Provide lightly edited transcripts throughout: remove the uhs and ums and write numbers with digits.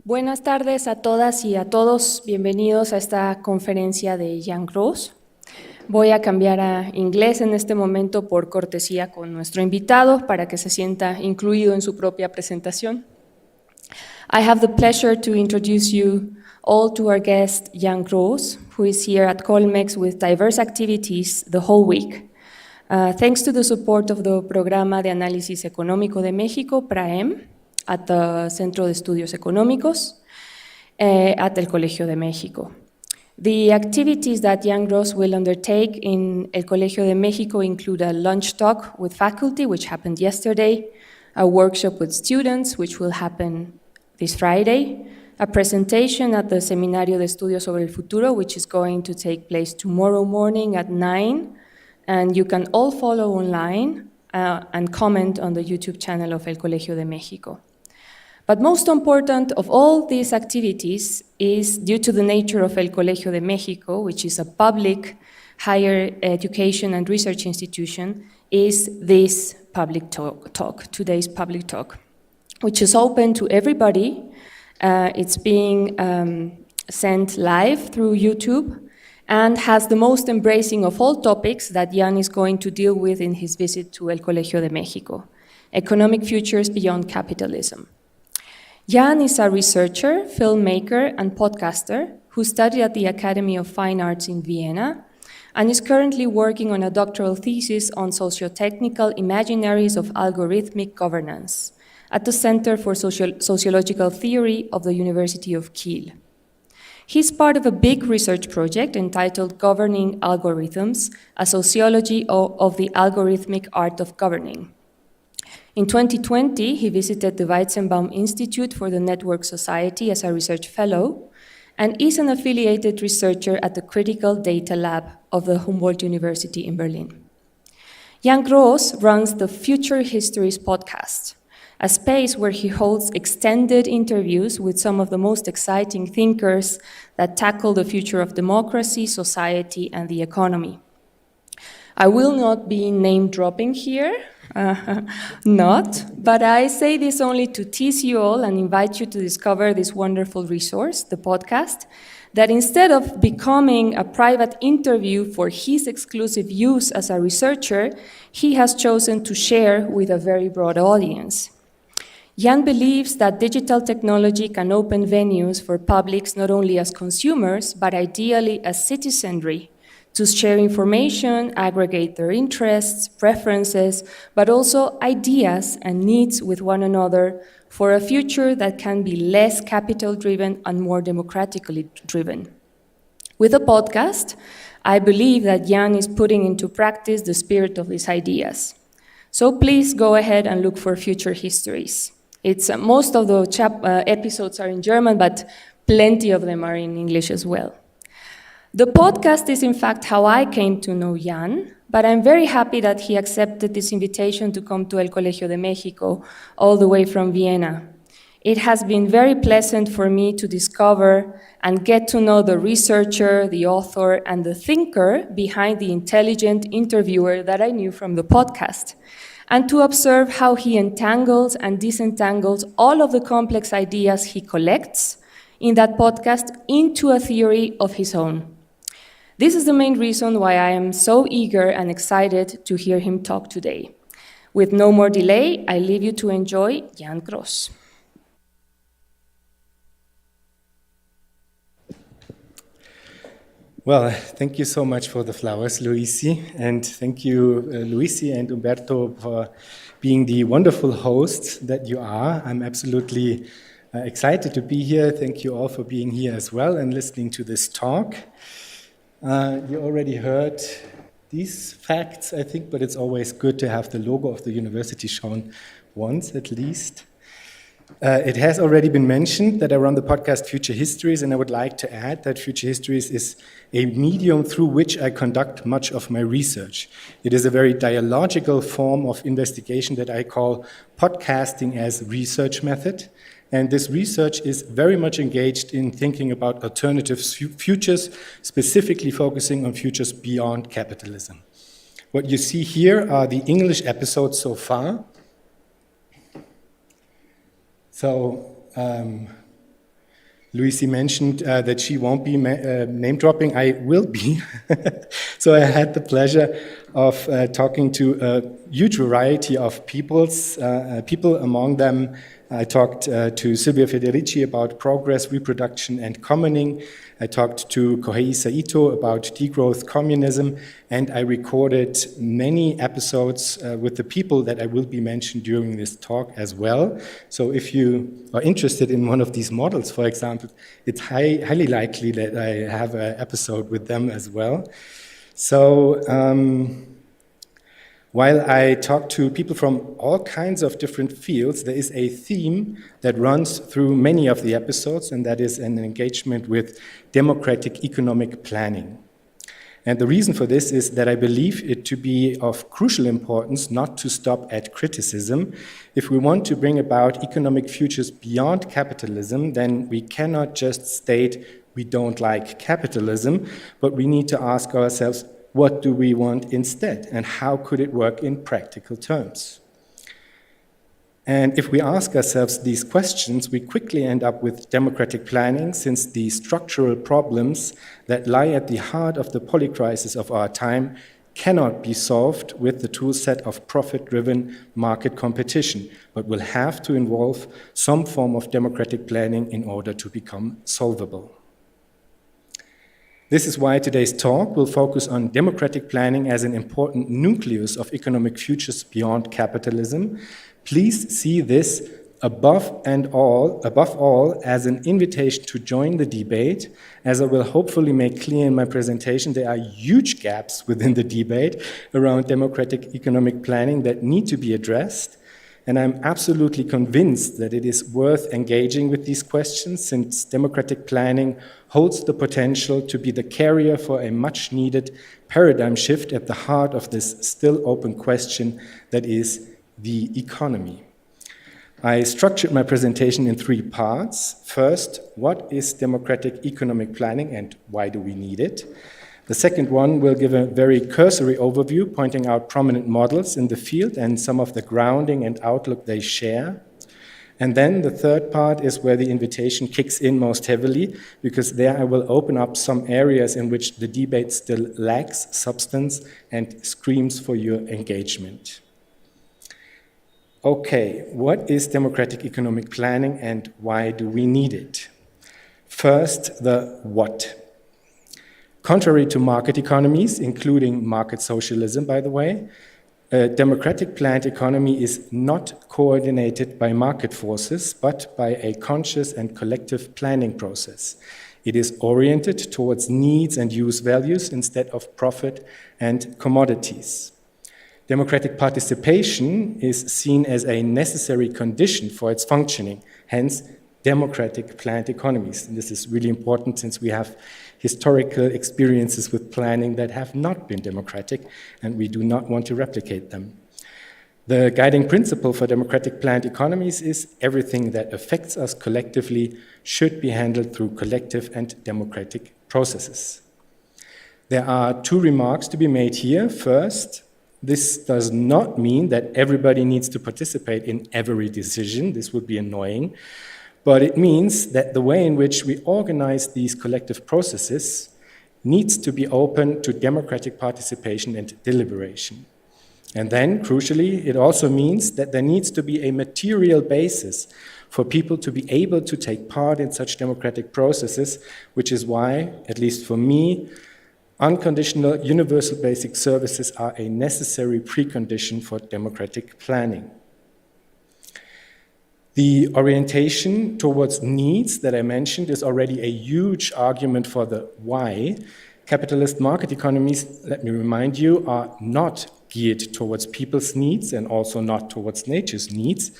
Buenas tardes a todas y a todos. Bienvenidos a esta conferencia de Jan Gross. Voy a cambiar a inglés en este momento por cortesía con nuestro invitado para que se sienta incluido en su propia presentación. I have the pleasure to introduce you all to our guest, Jan Gross, who is here at Colmex with diverse activities the whole week. Thanks to the support of the Programa de Análisis Económico de México, PRAEM, at the Centro de Estudios Económicos, at el Colegio de México. The activities that Jan Gross will undertake in El Colegio de México include a lunch talk with faculty, which happened yesterday, a workshop with students, which will happen this Friday, a presentation at the Seminario de Estudios sobre el Futuro, which is going to take place tomorrow morning at 9, and you can all follow online and comment on the YouTube channel of El Colegio de México. But most important of all these activities is, due to the nature of El Colegio de México, which is a public higher education and research institution, is this public talk, today's public talk, which is open to everybody. It's being sent live through YouTube and has the most embracing of all topics that Jan is going to deal with in his visit to El Colegio de México, economic futures beyond capitalism. Jan is a researcher, filmmaker, and podcaster who studied at the Academy of Fine Arts in Vienna and is currently working on a doctoral thesis on socio-technical imaginaries of algorithmic governance at the Center for Sociological Theory of the University of Kiel. He's part of a big research project entitled Governing Algorithms, a sociology of the algorithmic art of governing. In 2020, he visited the Weizenbaum Institute for the Network Society as a research fellow and is an affiliated researcher at the Critical Data Lab of the Humboldt University in Berlin. Jan Gross runs the Future Histories podcast, a space where he holds extended interviews with some of the most exciting thinkers that tackle the future of democracy, society, and the economy. I will not be name-dropping here, but I say this only to tease you all and invite you to discover this wonderful resource, the podcast, that instead of becoming a private interview for his exclusive use as a researcher, he has chosen to share with a very broad audience. Jan believes that digital technology can open venues for publics not only as consumers, but ideally as citizenry, to share information, aggregate their interests, preferences, but also ideas and needs with one another for a future that can be less capital-driven and more democratically driven. With the podcast, I believe that Jan is putting into practice the spirit of these ideas. So please go ahead and look for Future Histories. Most of the episodes are in German, but plenty of them are in English as well. The podcast is in fact how I came to know Jan, but I'm very happy that he accepted this invitation to come to El Colegio de México all the way from Vienna. It has been very pleasant for me to discover and get to know the researcher, the author, and the thinker behind the intelligent interviewer that I knew from the podcast, and to observe how he entangles and disentangles all of the complex ideas he collects in that podcast into a theory of his own. This is the main reason why I am so eager and excited to hear him talk today. With no more delay, I leave you to enjoy Jan Gross. Well, thank you so much for the flowers, Luisi, and thank you, Luisi and Umberto, for being the wonderful hosts that you are. I'm absolutely excited to be here. Thank you all for being here as well and listening to this talk. You already heard these facts, I think, but it's always good to have the logo of the university shown once at least. It has already been mentioned that I run the podcast Future Histories, and I would like to add that Future Histories is a medium through which I conduct much of my research. It is a very dialogical form of investigation that I call podcasting as research method. And this research is very much engaged in thinking about alternative futures, specifically focusing on futures beyond capitalism. What you see here are the English episodes so far. So Luisi mentioned that she won't be name dropping. I will be. So I had the pleasure of talking to a huge variety of people. Among them, I talked to Silvia Federici about progress, reproduction, and commoning. I talked to Kohei Saito about degrowth communism, and I recorded many episodes with the people that I will be mentioned during this talk as well. So if you are interested in one of these models, for example, it's highly likely that I have an episode with them as well. So while I talk to people from all kinds of different fields, there is a theme that runs through many of the episodes, and that is an engagement with democratic economic planning. And the reason for this is that I believe it to be of crucial importance not to stop at criticism. If we want to bring about economic futures beyond capitalism, then we cannot just state we don't like capitalism, but we need to ask ourselves, what do we want instead, and how could it work in practical terms? And if we ask ourselves these questions, we quickly end up with democratic planning, since the structural problems that lie at the heart of the polycrisis of our time cannot be solved with the tool set of profit-driven market competition, but will have to involve some form of democratic planning in order to become solvable. This is why today's talk will focus on democratic planning as an important nucleus of economic futures beyond capitalism. Please see this above all as an invitation to join the debate. As I will hopefully make clear in my presentation, there are huge gaps within the debate around democratic economic planning that need to be addressed. And I'm absolutely convinced that it is worth engaging with these questions, since democratic planning holds the potential to be the carrier for a much needed paradigm shift at the heart of this still open question that is the economy. I structured my presentation in 3 parts. First, what is democratic economic planning and why do we need it? The second one will give a very cursory overview, pointing out prominent models in the field and some of the grounding and outlook they share. And then the third part is where the invitation kicks in most heavily, because there I will open up some areas in which the debate still lacks substance and screams for your engagement. Okay, what is democratic economic planning and why do we need it? First, the what. Contrary to market economies, including market socialism, by the way, a democratic planned economy is not coordinated by market forces, but by a conscious and collective planning process. It is oriented towards needs and use values instead of profit and commodities. Democratic participation is seen as a necessary condition for its functioning, hence democratic planned economies. And this is really important since we have historical experiences with planning that have not been democratic, and we do not want to replicate them. The guiding principle for democratic planned economies is everything that affects us collectively should be handled through collective and democratic processes. There are 2 remarks to be made here. First, this does not mean that everybody needs to participate in every decision. This would be annoying. But it means that the way in which we organize these collective processes needs to be open to democratic participation and deliberation. And then, crucially, it also means that there needs to be a material basis for people to be able to take part in such democratic processes, which is why, at least for me, unconditional universal basic services are a necessary precondition for democratic planning. The orientation towards needs that I mentioned is already a huge argument for the why. Capitalist market economies, let me remind you, are not geared towards people's needs and also not towards nature's needs,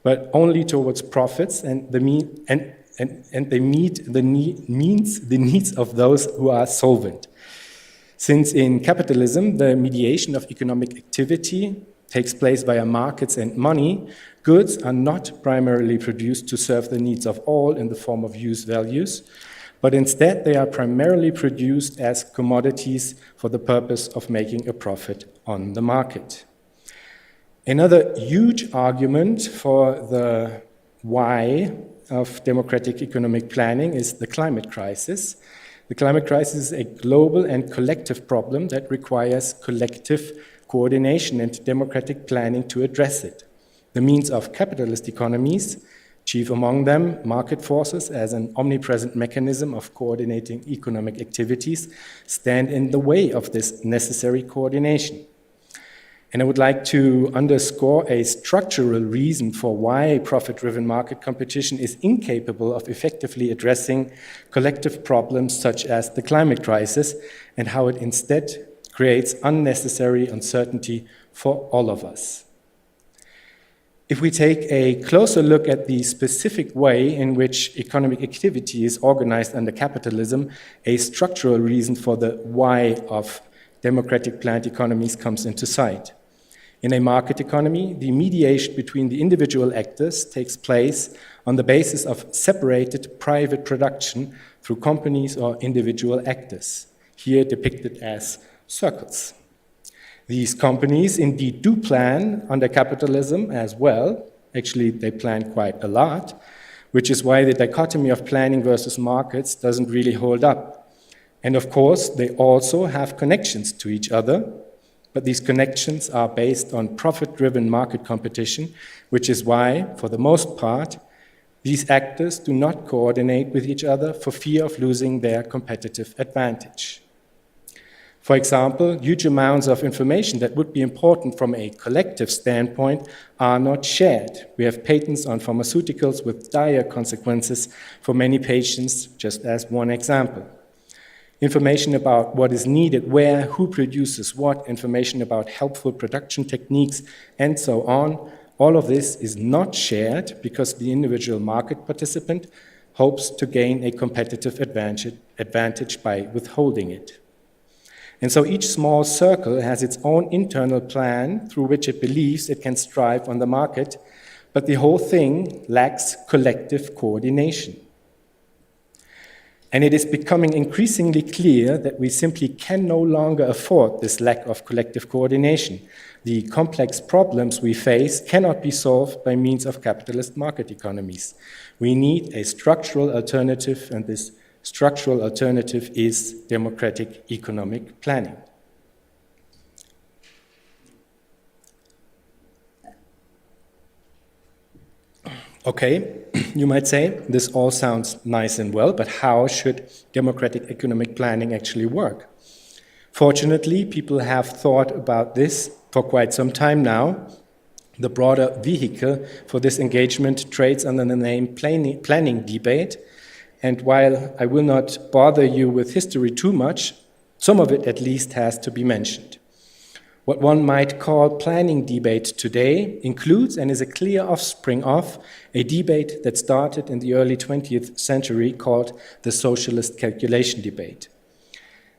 but only towards profits, and they meet the needs of those who are solvent. Since in capitalism, the mediation of economic activity takes place via markets and money, goods are not primarily produced to serve the needs of all in the form of use values, but instead they are primarily produced as commodities for the purpose of making a profit on the market. Another huge argument for the why of democratic economic planning is the climate crisis. The climate crisis is a global and collective problem that requires collective coordination and democratic planning to address it. The means of capitalist economies, chief among them market forces as an omnipresent mechanism of coordinating economic activities, stand in the way of this necessary coordination. And I would like to underscore a structural reason for why profit-driven market competition is incapable of effectively addressing collective problems such as the climate crisis, and how it instead creates unnecessary uncertainty for all of us. If we take a closer look at the specific way in which economic activity is organized under capitalism, a structural reason for the why of democratic planned economies comes into sight. In a market economy, the mediation between the individual actors takes place on the basis of separated private production through companies or individual actors, here depicted as circles. These companies indeed do plan under capitalism as well. Actually, they plan quite a lot, which is why the dichotomy of planning versus markets doesn't really hold up. And of course, they also have connections to each other, but these connections are based on profit-driven market competition, which is why, for the most part, these actors do not coordinate with each other for fear of losing their competitive advantage. For example, huge amounts of information that would be important from a collective standpoint are not shared. We have patents on pharmaceuticals with dire consequences for many patients, just as one example. Information about what is needed, where, who produces what, information about helpful production techniques, and so on. All of this is not shared because the individual market participant hopes to gain a competitive advantage by withholding it. And so each small circle has its own internal plan through which it believes it can strive on the market, but the whole thing lacks collective coordination. And it is becoming increasingly clear that we simply can no longer afford this lack of collective coordination. The complex problems we face cannot be solved by means of capitalist market economies. We need a structural alternative, and this structural alternative is democratic economic planning. Okay, you might say, this all sounds nice and well, but how should democratic economic planning actually work? Fortunately, people have thought about this for quite some time now. The broader vehicle for this engagement trades under the name planning debate. And while I will not bother you with history too much, some of it at least has to be mentioned. What one might call planning debate today includes and is a clear offspring of a debate that started in the early 20th century called the socialist calculation debate.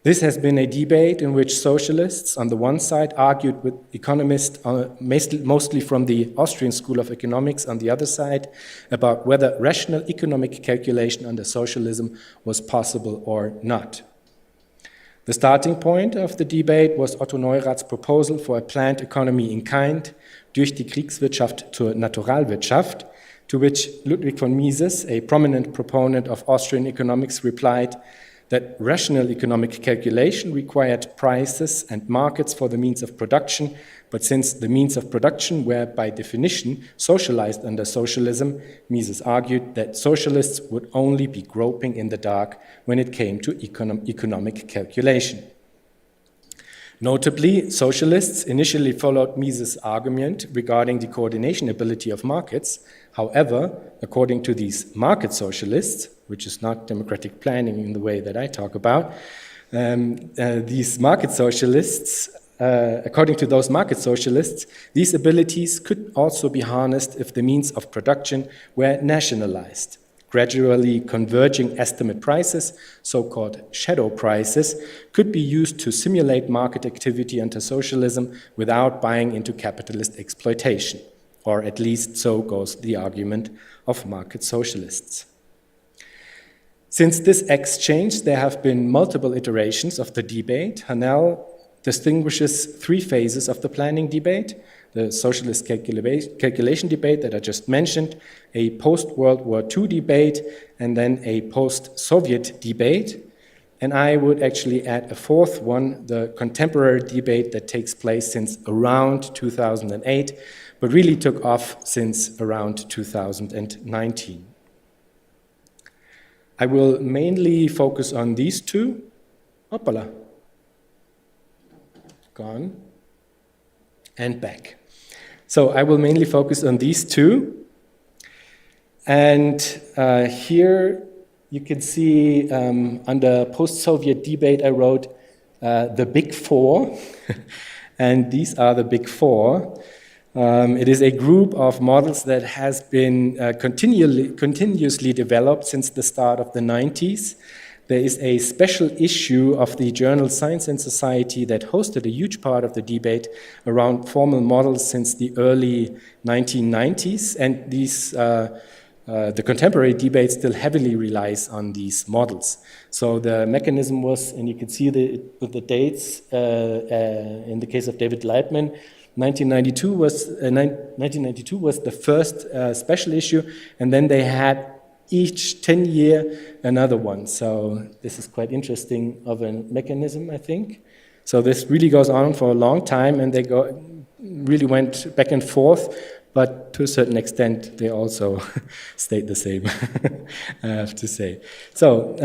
This has been a debate in which socialists on the one side argued with economists, mostly from the Austrian School of Economics on the other side, about whether rational economic calculation under socialism was possible or not. The starting point of the debate was Otto Neurath's proposal for a planned economy in kind, durch die Kriegswirtschaft zur Naturalwirtschaft, to which Ludwig von Mises, a prominent proponent of Austrian economics, replied that rational economic calculation required prices and markets for the means of production, but since the means of production were by definition socialized under socialism, Mises argued that socialists would only be groping in the dark when it came to economic calculation. Notably, socialists initially followed Mises' argument regarding the coordination ability of markets. However, according to these market socialists, which is not democratic planning in the way that I talk about, these market socialists, according to those market socialists, these abilities could also be harnessed if the means of production were nationalized. Gradually converging estimate prices, so-called shadow prices, could be used to simulate market activity under socialism without buying into capitalist exploitation, or at least so goes the argument of market socialists. Since this exchange, there have been multiple iterations of the debate. Hanel distinguishes three phases of the planning debate: the socialist calculation debate that I just mentioned, a post-World War II debate, and then a post-Soviet debate. And I would actually add a fourth one, the contemporary debate that takes place since around 2008, but really took off since around 2019. I will mainly focus on these two. Hoppala. Gone. And back. So I will mainly focus on these two. And here you can see under post-Soviet debate I wrote the Big Four. And these are the Big Four. It is a group of models that has been continuously developed since the start of the 90s. There is a special issue of the journal Science and Society that hosted a huge part of the debate around formal models since the early 1990s, and these the contemporary debate still heavily relies on these models. So the mechanism was, and you can see with the dates, in the case of David Leibman, 1992 was the first special issue, and then they had each 10 year another one. So this is quite interesting of a mechanism, I think. So this really goes on for a long time, and they really went back and forth, but to a certain extent they also stayed the same, I have to say. So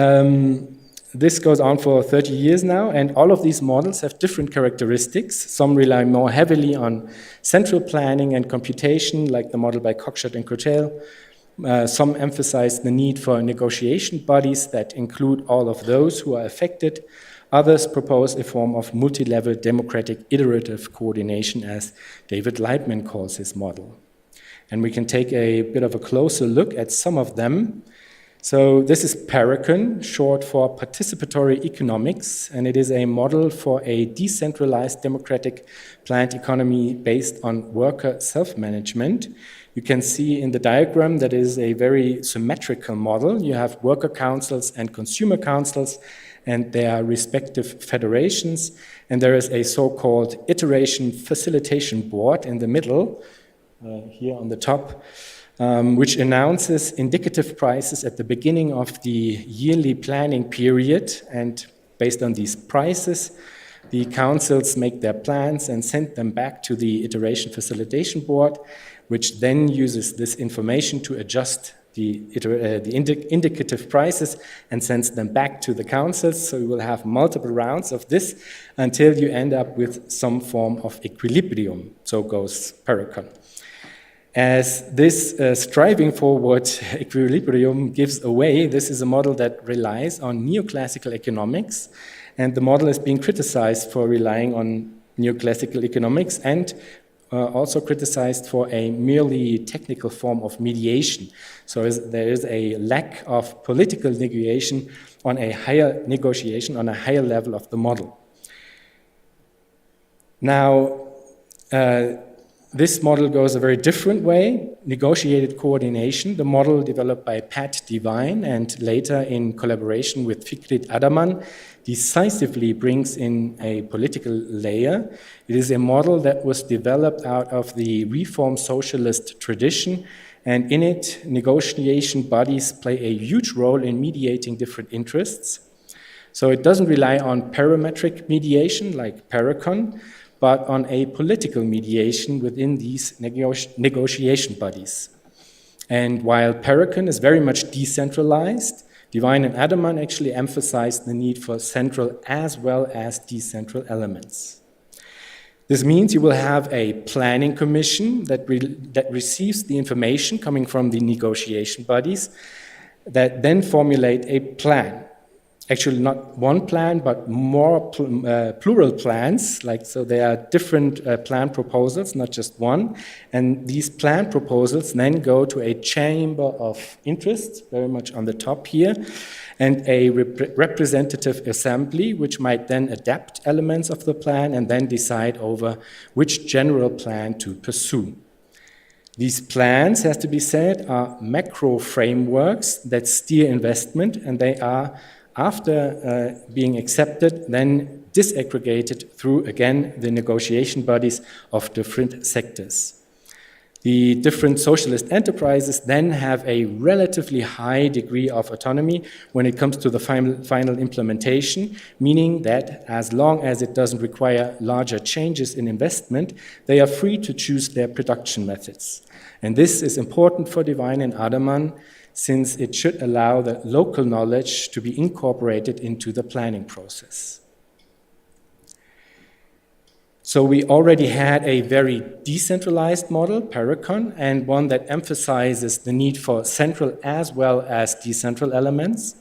this goes on for 30 years now, and all of these models have different characteristics. Some rely more heavily on central planning and computation, like the model by Cockshott and Cotel. Some emphasize the need for negotiation bodies that include all of those who are affected. Others propose a form of multi-level democratic iterative coordination, as David Leibman calls his model. And we can take a bit of a closer look at some of them. So this is Paracon, short for participatory economics, and it is a model for a decentralized democratic planned economy based on worker self-management. You can see in the diagram that is a very symmetrical model. You have worker councils and consumer councils, and their respective federations, and there is a so-called iteration facilitation board in the middle, here on the top, which announces indicative prices at the beginning of the yearly planning period, and based on these prices, the councils make their plans and send them back to the iteration facilitation board, which then uses this information to adjust the indicative prices and sends them back to the councils. So you will have multiple rounds of this until you end up with some form of equilibrium. So goes Paracon. As this striving forward equilibrium gives away, this is a model that relies on neoclassical economics, and the model is being criticized for relying on neoclassical economics and also criticized for a merely technical form of mediation. So there is a lack of political negotiation on a higher level of the model. Now, this model goes a very different way, negotiated coordination, the model developed by Pat Devine and later in collaboration with Fikret Adaman, decisively brings in a political layer. It is a model that was developed out of the reform socialist tradition, and in it, negotiation bodies play a huge role in mediating different interests. So it doesn't rely on parametric mediation like Paracon, but on a political mediation within these negotiation bodies. And while Paracon is very much decentralized, Devine and Adaman actually emphasized the need for central as well as decentral elements. This means you will have a planning commission that receives the information coming from the negotiation bodies that then formulate a plan. Actually, not one plan, but more plural plans. So there are different plan proposals, not just one. And these plan proposals then go to a chamber of interests, very much on the top here, and a representative assembly, which might then adapt elements of the plan and then decide over which general plan to pursue. These plans, has to be said, are macro frameworks that steer investment, and they are after being accepted, then disaggregated through, again, the negotiation bodies of different sectors. The different socialist enterprises then have a relatively high degree of autonomy when it comes to the final implementation, meaning that as long as it doesn't require larger changes in investment, they are free to choose their production methods. And this is important for Devine and Adermann, since it should allow the local knowledge to be incorporated into the planning process. So we already had a very decentralized model, Paracon, and one that emphasizes the need for central as well as decentral elements.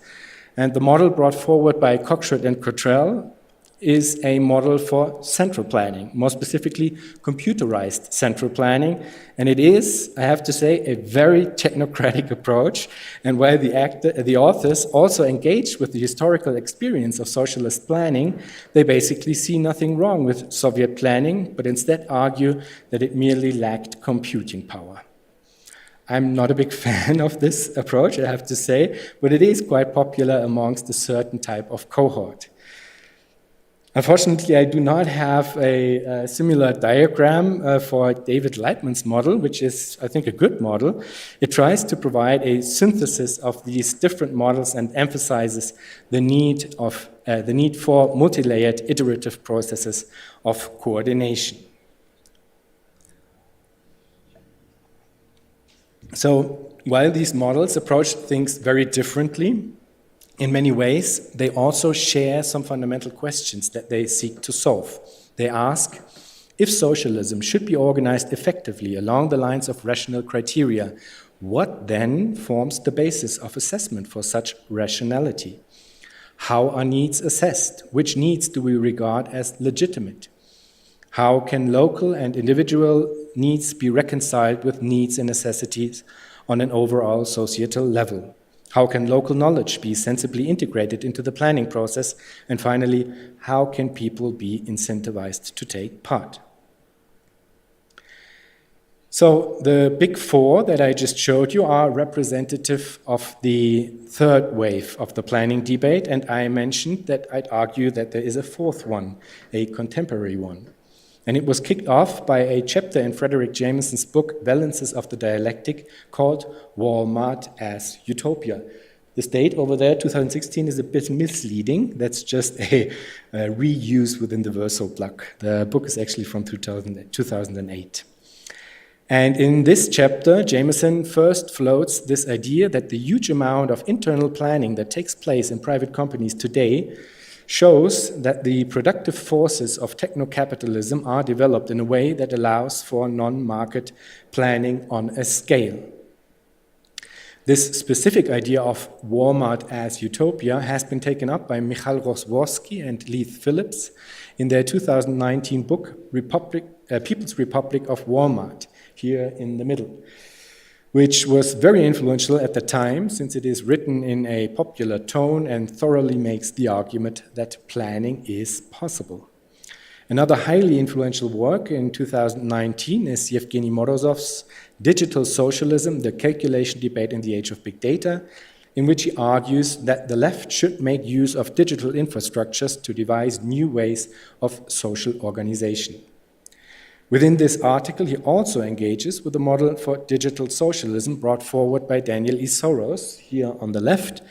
And the model brought forward by Cockshott and Cottrell is a model for central planning, more specifically computerized central planning. And it is, I have to say, a very technocratic approach. And while the authors also engaged with the historical experience of socialist planning, they basically see nothing wrong with Soviet planning, but instead argue that it merely lacked computing power. I'm not a big fan of this approach, I have to say, but it is quite popular amongst a certain type of cohort. Unfortunately, I do not have a similar diagram for David Lightman's model, which is, I think, a good model. It tries to provide a synthesis of these different models and emphasizes the need for multi-layered iterative processes of coordination. So, while these models approach things very differently, in many ways, they also share some fundamental questions that they seek to solve. They ask, if socialism should be organized effectively along the lines of rational criteria, what then forms the basis of assessment for such rationality? How are needs assessed? Which needs do we regard as legitimate? How can local and individual needs be reconciled with needs and necessities on an overall societal level? How can local knowledge be sensibly integrated into the planning process? And finally, how can people be incentivized to take part? So the big four that I just showed you are representative of the third wave of the planning debate, and I mentioned that I'd argue that there is a fourth one, a contemporary one. And it was kicked off by a chapter in Frederick Jameson's book, Balances of the Dialectic, called Walmart as Utopia. This date over there, 2016, is a bit misleading. That's just a reuse within the Verso block. The book is actually from 2008. And in this chapter, Jameson first floats this idea that the huge amount of internal planning that takes place in private companies today shows that the productive forces of techno-capitalism are developed in a way that allows for non-market planning on a scale. This specific idea of Walmart as utopia has been taken up by Michal Rosworski and Leith Phillips in their 2019 book, People's Republic of Walmart, here in the middle, which was very influential at the time, since it is written in a popular tone and thoroughly makes the argument that planning is possible. Another highly influential work in 2019 is Yevgeny Morozov's Digital Socialism, the Calculation Debate in the Age of Big Data, in which he argues that the left should make use of digital infrastructures to devise new ways of social organization. Within this article, he also engages with the model for digital socialism brought forward by Daniel E. Soros, here on the left,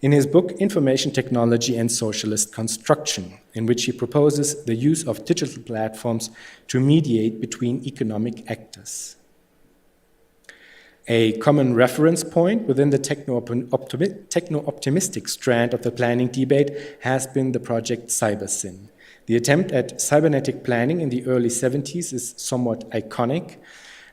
in his book Information Technology and Socialist Construction, in which he proposes the use of digital platforms to mediate between economic actors. A common reference point within the techno-optimistic strand of the planning debate has been the project CyberSyn. The attempt at cybernetic planning in the early 70s is somewhat iconic.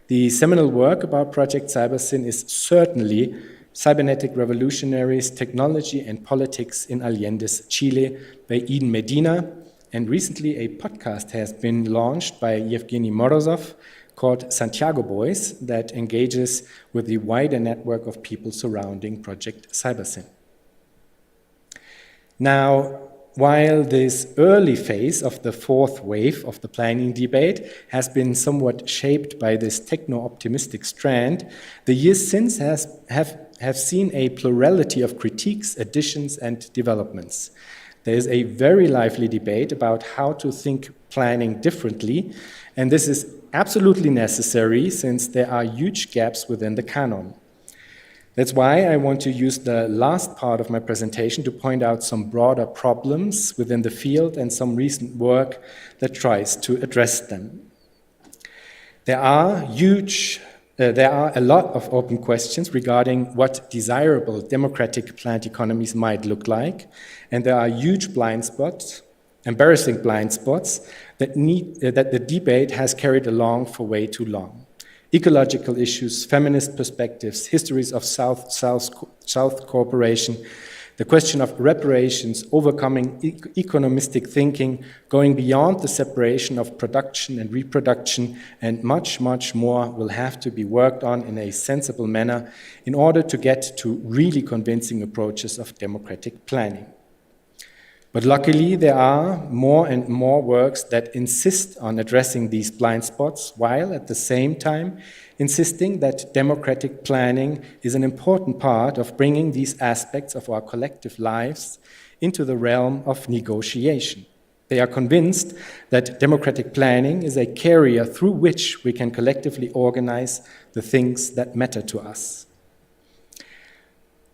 The seminal work about Project CyberSyn is certainly Cybernetic Revolutionaries, Technology and Politics in Allende's Chile by Eden Medina, and recently a podcast has been launched by Yevgeny Morozov called Santiago Boys that engages with the wider network of people surrounding Project CyberSyn. Now, while this early phase of the fourth wave of the planning debate has been somewhat shaped by this techno-optimistic strand, the years since have have seen a plurality of critiques, additions, and developments. There is a very lively debate about how to think planning differently, and this is absolutely necessary since there are huge gaps within the canon. That's why I want to use the last part of my presentation to point out some broader problems within the field and some recent work that tries to address them. There are a lot of open questions regarding what desirable democratic planned economies might look like, and there are huge blind spots, embarrassing blind spots, that the debate has carried along for way too long. Ecological issues, feminist perspectives, histories of South cooperation, the question of reparations, overcoming economistic thinking, going beyond the separation of production and reproduction, and much, much more will have to be worked on in a sensible manner in order to get to really convincing approaches of democratic planning. But luckily, there are more and more works that insist on addressing these blind spots, while at the same time insisting that democratic planning is an important part of bringing these aspects of our collective lives into the realm of negotiation. They are convinced that democratic planning is a carrier through which we can collectively organize the things that matter to us.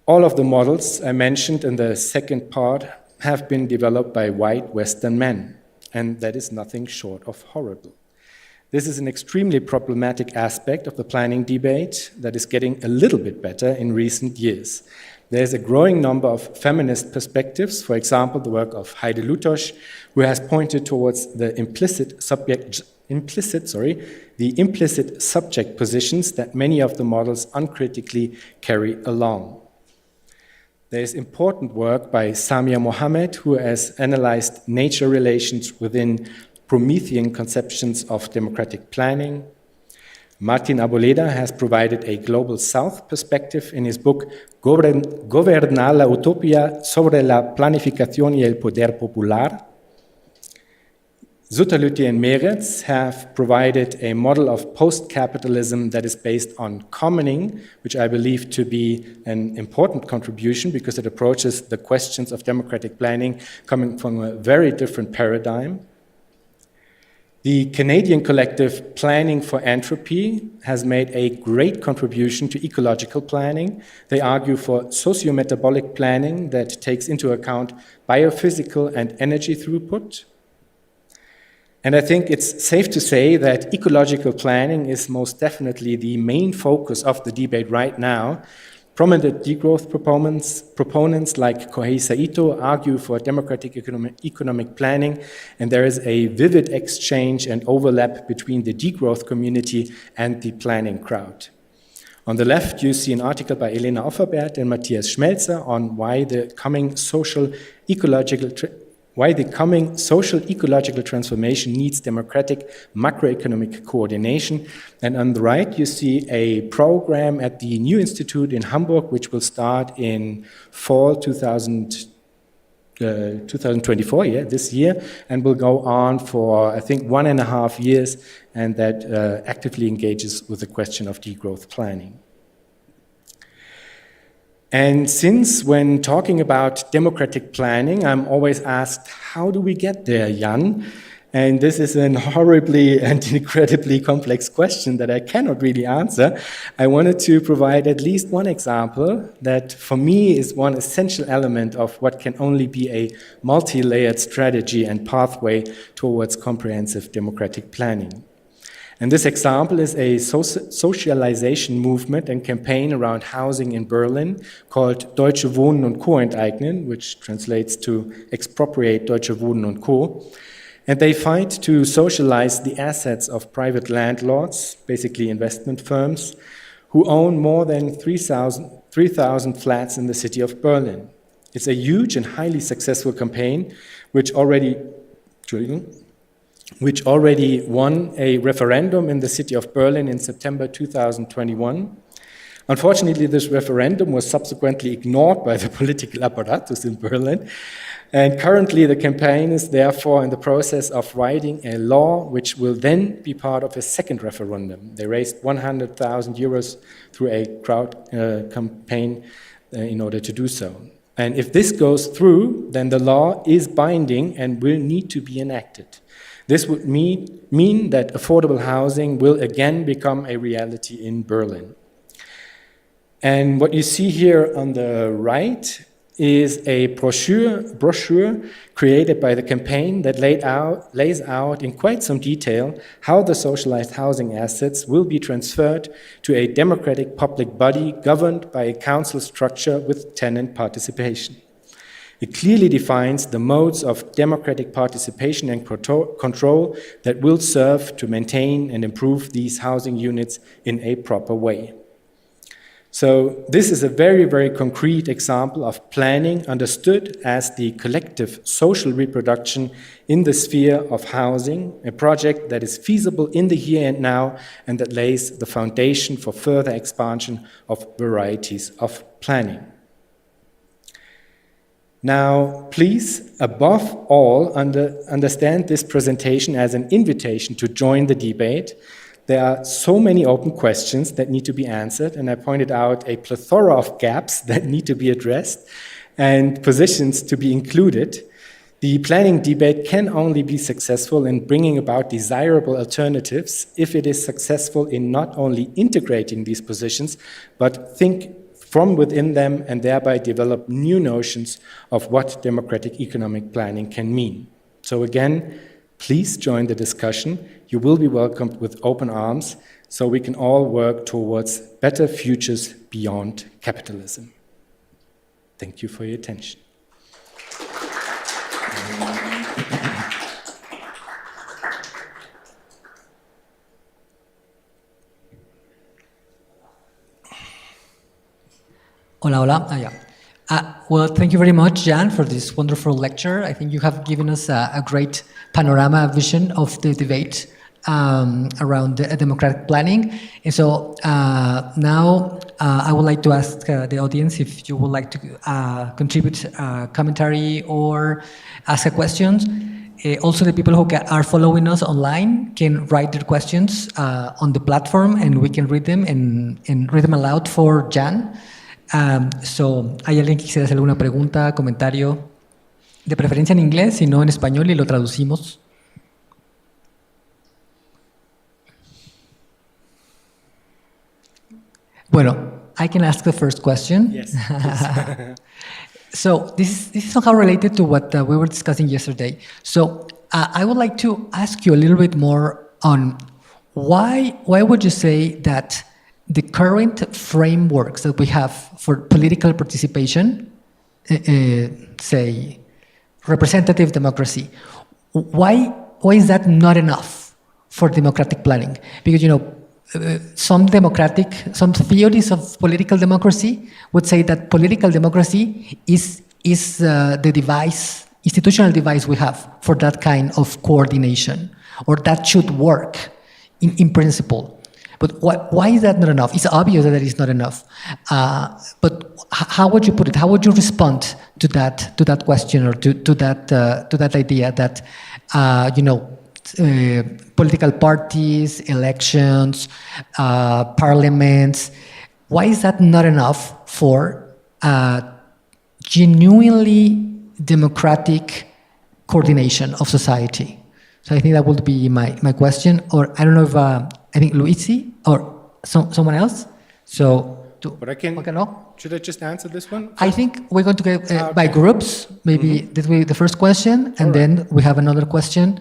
All of the models I mentioned in the second part have been developed by white Western men, and that is nothing short of horrible. This is an extremely problematic aspect of the planning debate that is getting a little bit better in recent years. There's a growing number of feminist perspectives, for example, the work of Heide Lutosch, who has pointed towards the implicit subject positions that many of the models uncritically carry along. There is important work by Samia Mohammed, who has analyzed nature relations within Promethean conceptions of democratic planning. Martin Arboleda has provided a global South perspective in his book Gobernar la utopía sobre la planificación y el poder popular. Zutalütti and Meretz have provided a model of post-capitalism that is based on commoning, which I believe to be an important contribution because it approaches the questions of democratic planning coming from a very different paradigm. The Canadian collective Planning for Entropy has made a great contribution to ecological planning. They argue for socio-metabolic planning that takes into account biophysical and energy throughput. And I think it's safe to say that ecological planning is most definitely the main focus of the debate right now. Prominent degrowth proponents like Kohei Saito argue for democratic economic planning, and there is a vivid exchange and overlap between the degrowth community and the planning crowd. On the left, you see an article by Elena Offerbert and Matthias Schmelzer on why the coming social ecological transformation needs democratic macroeconomic coordination. And on the right, you see a program at the New Institute in Hamburg, which will start in fall 2024, this year, and will go on for, I think, 1.5 years, and that actively engages with the question of degrowth planning. And since when talking about democratic planning, I'm always asked, how do we get there, Jan? And this is an horribly and incredibly complex question that I cannot really answer. I wanted to provide at least one example that for me is one essential element of what can only be a multi-layered strategy and pathway towards comprehensive democratic planning. And this example is a socialization movement and campaign around housing in Berlin called Deutsche Wohnen und Co. enteignen, which translates to expropriate Deutsche Wohnen und Co. And they fight to socialize the assets of private landlords, basically investment firms, who own more than 3,000 flats in the city of Berlin. It's a huge and highly successful campaign, which already won a referendum in the city of Berlin in September 2021. Unfortunately, this referendum was subsequently ignored by the political apparatus in Berlin. And currently, the campaign is therefore in the process of writing a law which will then be part of a second referendum. They raised 100,000 euros through a crowd campaign in order to do so. And if this goes through, then the law is binding and will need to be enacted. This would mean that affordable housing will again become a reality in Berlin. And what you see here on the right is a brochure created by the campaign that lays out in quite some detail how the socialized housing assets will be transferred to a democratic public body governed by a council structure with tenant participation. It clearly defines the modes of democratic participation and control that will serve to maintain and improve these housing units in a proper way. So this is a very, very concrete example of planning understood as the collective social reproduction in the sphere of housing, a project that is feasible in the here and now and that lays the foundation for further expansion of varieties of planning. Now, please, above all, understand this presentation as an invitation to join the debate. There are so many open questions that need to be answered, and I pointed out a plethora of gaps that need to be addressed and positions to be included. The planning debate can only be successful in bringing about desirable alternatives if it is successful in not only integrating these positions, but think from within them and thereby develop new notions of what democratic economic planning can mean. So again, please join the discussion. You will be welcomed with open arms so we can all work towards better futures beyond capitalism. Thank you for your attention. Hola, hola. Well, thank you very much, Jan, for this wonderful lecture. I think you have given us a great panorama vision of the debate around democratic planning. And so now I would like to ask the audience if you would like to contribute commentary or ask a question. Also, the people who are following us online can write their questions on the platform, and we can read them and read them aloud for Jan. So, ¿hay alguien que quisiera hacer alguna pregunta, comentario? De preferencia en inglés, si no en español, y lo traducimos. Bueno, I can ask the first question. Yes. So this is somehow related to what we were discussing yesterday. So I would like to ask you a little bit more on why would you say that the current frameworks that we have for political participation, say representative democracy, why is that not enough for democratic planning? Because some theories of political democracy would say that political democracy is the device, institutional device we have for that kind of coordination, or that should work in principle. But why is that not enough? It's obvious that it is not enough. But how would you put it? How would you respond to that question, or to that idea that political parties, elections, parliaments, why is that not enough for genuinely democratic coordination of society? So I think that would be my question. Or I don't know if I think Luisi or someone else. So should I just answer this one? I think we're going to get by groups. Maybe this will be the first question, and then we have another question.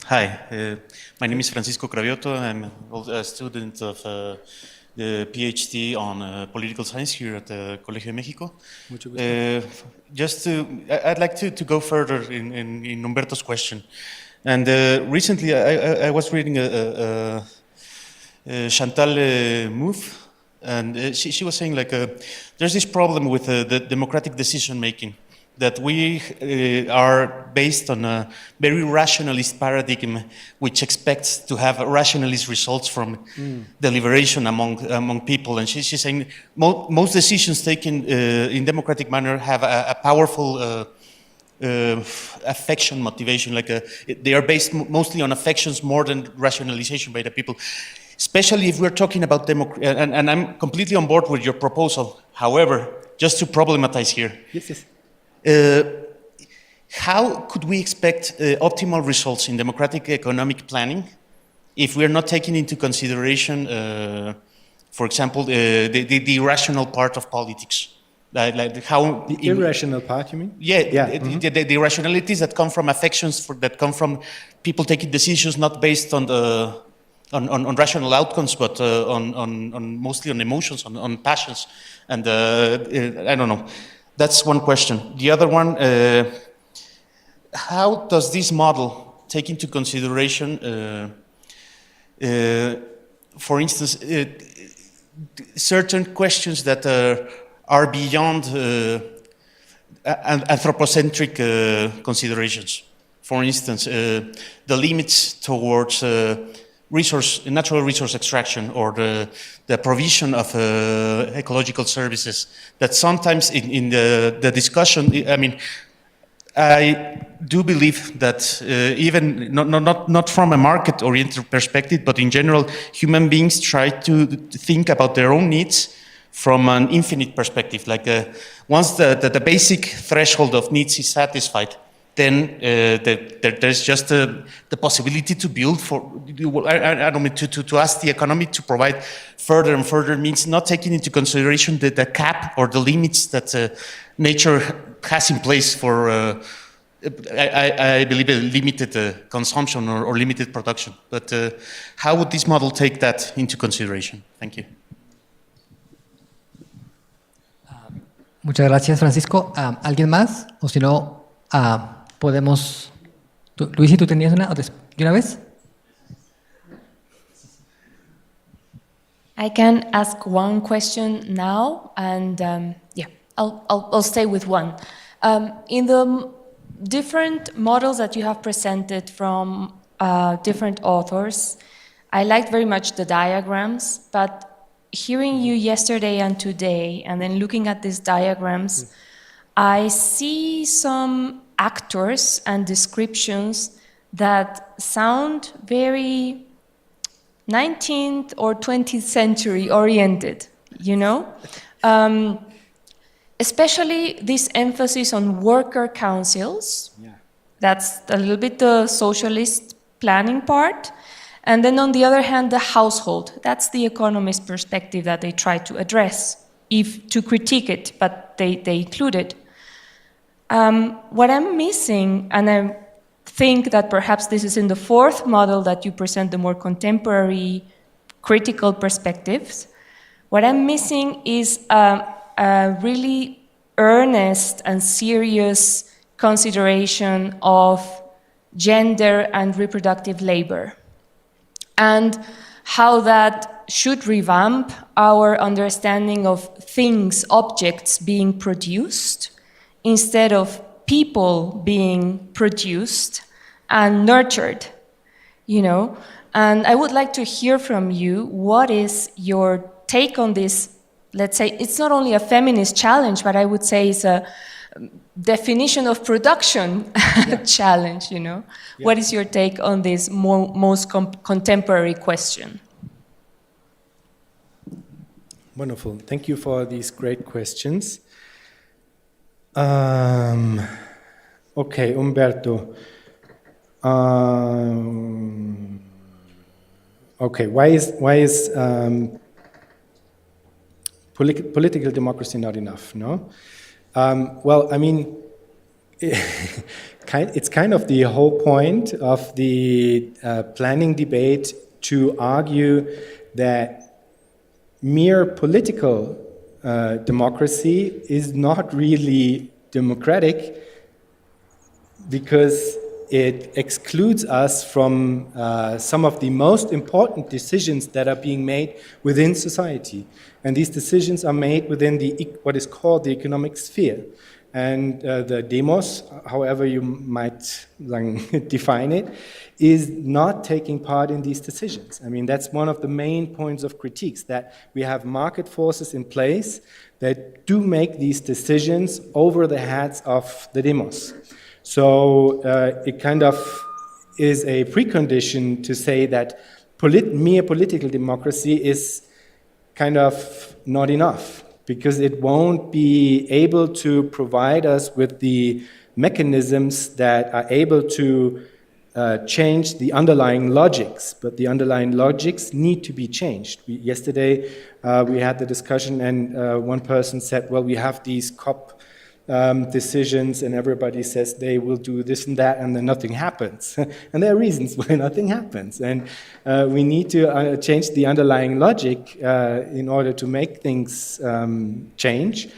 Hi, my name is Francisco Cravioto. I'm a student of the PhD on political science here at the Colegio de México. I'd like to go further in Humberto's question. And recently I was reading Chantal Mouffe, and she was saying there's this problem with the democratic decision making, that we are based on a very rationalist paradigm, which expects to have rationalist results from deliberation among people. And she's saying most decisions taken in democratic manner have a powerful affection motivation, they are based mostly on affections more than rationalization by the people. Especially if we're talking about and I'm completely on board with your proposal. However, just to problematize here, Yes. how could we expect optimal results in democratic economic planning if we're not taking into consideration, for example, the irrational part of politics? Like how The irrational part, you mean? The irrationalities that come from affections, that come from people taking decisions not based on on rational outcomes, but on mostly on emotions, on passions, and I don't know. That's one question. The other one, how does this model take into consideration, for instance, certain questions that are beyond anthropocentric considerations? For instance, the limits towards natural resource extraction, or the provision of ecological services, that sometimes in the discussion, I mean, I do believe that even not from a market-oriented perspective, but in general, human beings try to think about their own needs from an infinite perspective. Like once the basic threshold of needs is satisfied, then there's just the possibility to build I don't mean to ask the economy to provide further and further means, not taking into consideration the cap or the limits that nature has in place for, I believe, a limited consumption or limited production. But how would this model take that into consideration? Thank you. Muchas gracias, Francisco. ¿Alguien más? O si no, podemos... Luis, ¿tú tenías una de una vez? I can ask one question now, and I'll stay with one. In the different models that you have presented from different authors, I liked very much the diagrams, but hearing you yesterday and today, and then looking at these diagrams, I see some actors and descriptions that sound very 19th or 20th century oriented, you know? Especially this emphasis on worker councils. Yeah. That's a little bit the socialist planning part. And then on the other hand, the household. That's the economist perspective that they try to address, to critique it, but they include it. What I'm missing, and I think that perhaps this is in the fourth model that you present, the more contemporary critical perspectives, what I'm missing is a really earnest and serious consideration of gender and reproductive labor, and how that should revamp our understanding of things, objects being produced, instead of people being produced and nurtured, you know? And I would like to hear from you, what is your take on this? Let's say it's not only a feminist challenge, but I would say it's a definition of production challenge, you know? Yeah. What is your take on this most contemporary question? Wonderful. Thank you for these great questions. Okay, Umberto. Okay, why is political democracy not enough? No. Well, I mean, it's kind of the whole point of the planning debate to argue that mere political democracy is not really democratic, because it excludes us from some of the most important decisions that are being made within society. And these decisions are made within what is called the economic sphere. And the demos, however you might define it, is not taking part in these decisions. I mean, that's one of the main points of critiques, that we have market forces in place that do make these decisions over the heads of the demos. So it kind of is a precondition to say that mere political democracy is kind of not enough, because it won't be able to provide us with the mechanisms that are able to change the underlying logics. But the underlying logics need to be changed. Yesterday we had the discussion, and one person said, well, we have these COP decisions, and everybody says they will do this and that, and then nothing happens. And there are reasons why nothing happens. And we need to change the underlying logic in order to make things change.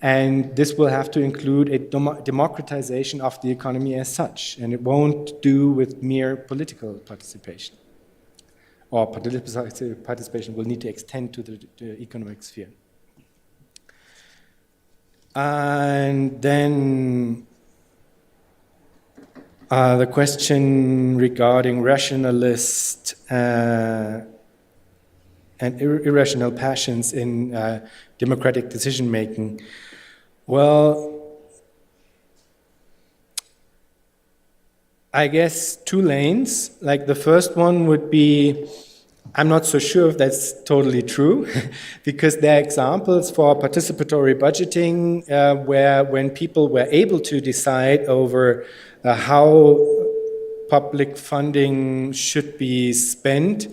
And this will have to include a democratization of the economy as such. And it won't do with mere political participation. Or political participation will need to extend to the economic sphere. And then the question regarding rationalist and irrational passions in democratic decision-making. Well, I guess two lanes. Like the first one would be, I'm not so sure if that's totally true, because there are examples for participatory budgeting where when people were able to decide over how public funding should be spent,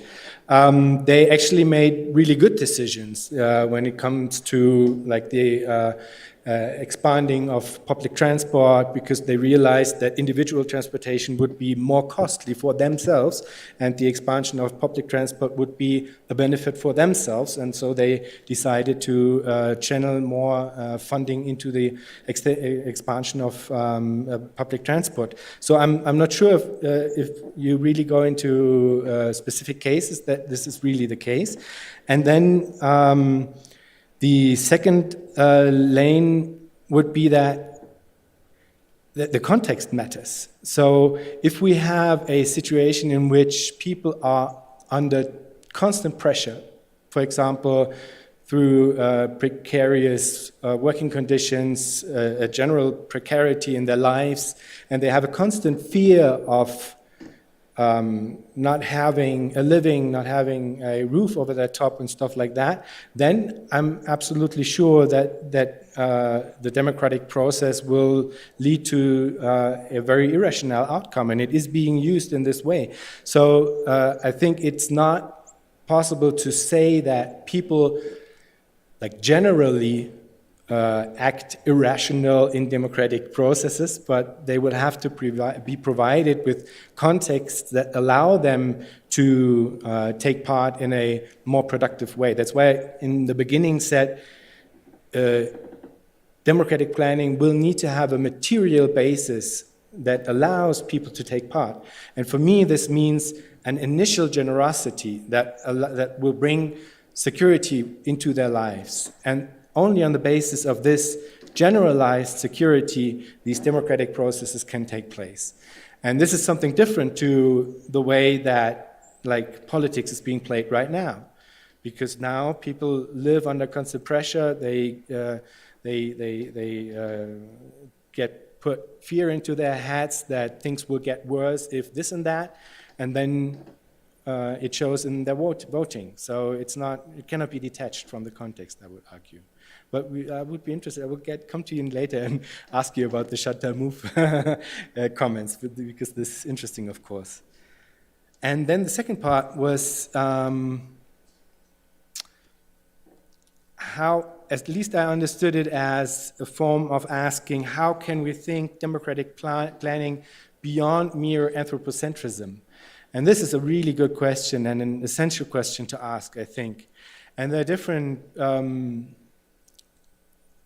they actually made really good decisions when it comes to like the expanding of public transport, because they realized that individual transportation would be more costly for themselves, and the expansion of public transport would be a benefit for themselves, and so they decided to channel more funding into the expansion of public transport. So I'm not sure if you really go into specific cases that this is really the case. And then the second lane would be that the context matters. So if we have a situation in which people are under constant pressure, for example, through precarious working conditions, a general precarity in their lives, and they have a constant fear of not having a living, not having a roof over their top and stuff like that, then I'm absolutely sure that the democratic process will lead to a very irrational outcome, and it is being used in this way. So I think it's not possible to say that people like generally act irrational in democratic processes, but they will have to be provided with contexts that allow them to take part in a more productive way. That's why I, in the beginning, said democratic planning will need to have a material basis that allows people to take part. And for me, this means an initial generosity that will bring security into their lives. And only on the basis of this generalized security, these democratic processes can take place. And this is something different to the way that like politics is being played right now. Because now people live under constant pressure, they get put fear into their heads that things will get worse if this and that, and then it shows in their voting. So it cannot be detached from the context, I would argue. But I would be interested, I will come to you later and ask you about the shut down move comments, because this is interesting, of course. And then the second part was how, at least I understood it as a form of asking, how can we think democratic planning beyond mere anthropocentrism? And this is a really good question and an essential question to ask, I think. And there are different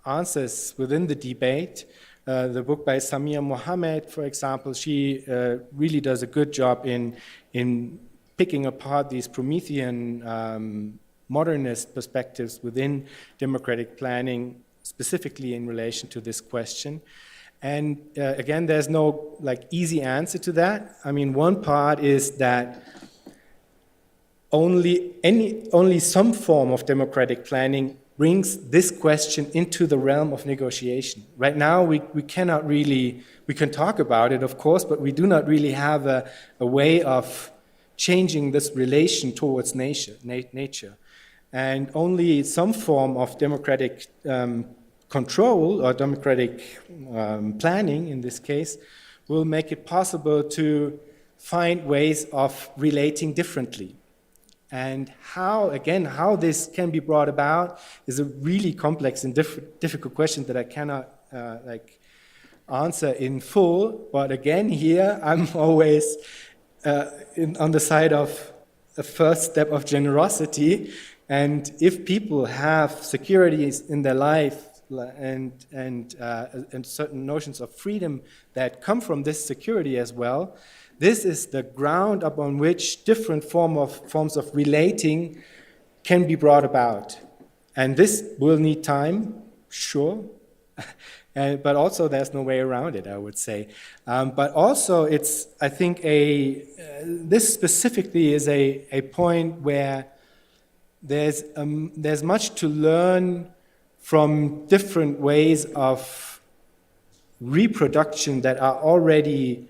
answers within the debate. The book by Samia Mohammed, for example, she really does a good job in picking apart these Promethean modernist perspectives within democratic planning specifically in relation to this question. And again, there's no easy answer to that. I mean, one part is that only some form of democratic planning brings this question into the realm of negotiation. Right now, we cannot really, we can talk about it, of course, but we do not really have a way of changing this relation towards nature. And only some form of democratic control or democratic planning, in this case, will make it possible to find ways of relating differently. And how this can be brought about is a really complex and difficult question that I cannot answer in full. But again, here I'm always on the side of a first step of generosity. And if people have securities in their life and certain notions of freedom that come from this security as well, this is the ground upon which different forms of relating can be brought about. And this will need time, sure, but also there's no way around it, I would say. But also it's, I think, this specifically is a point where there's much to learn from different ways of reproduction that are already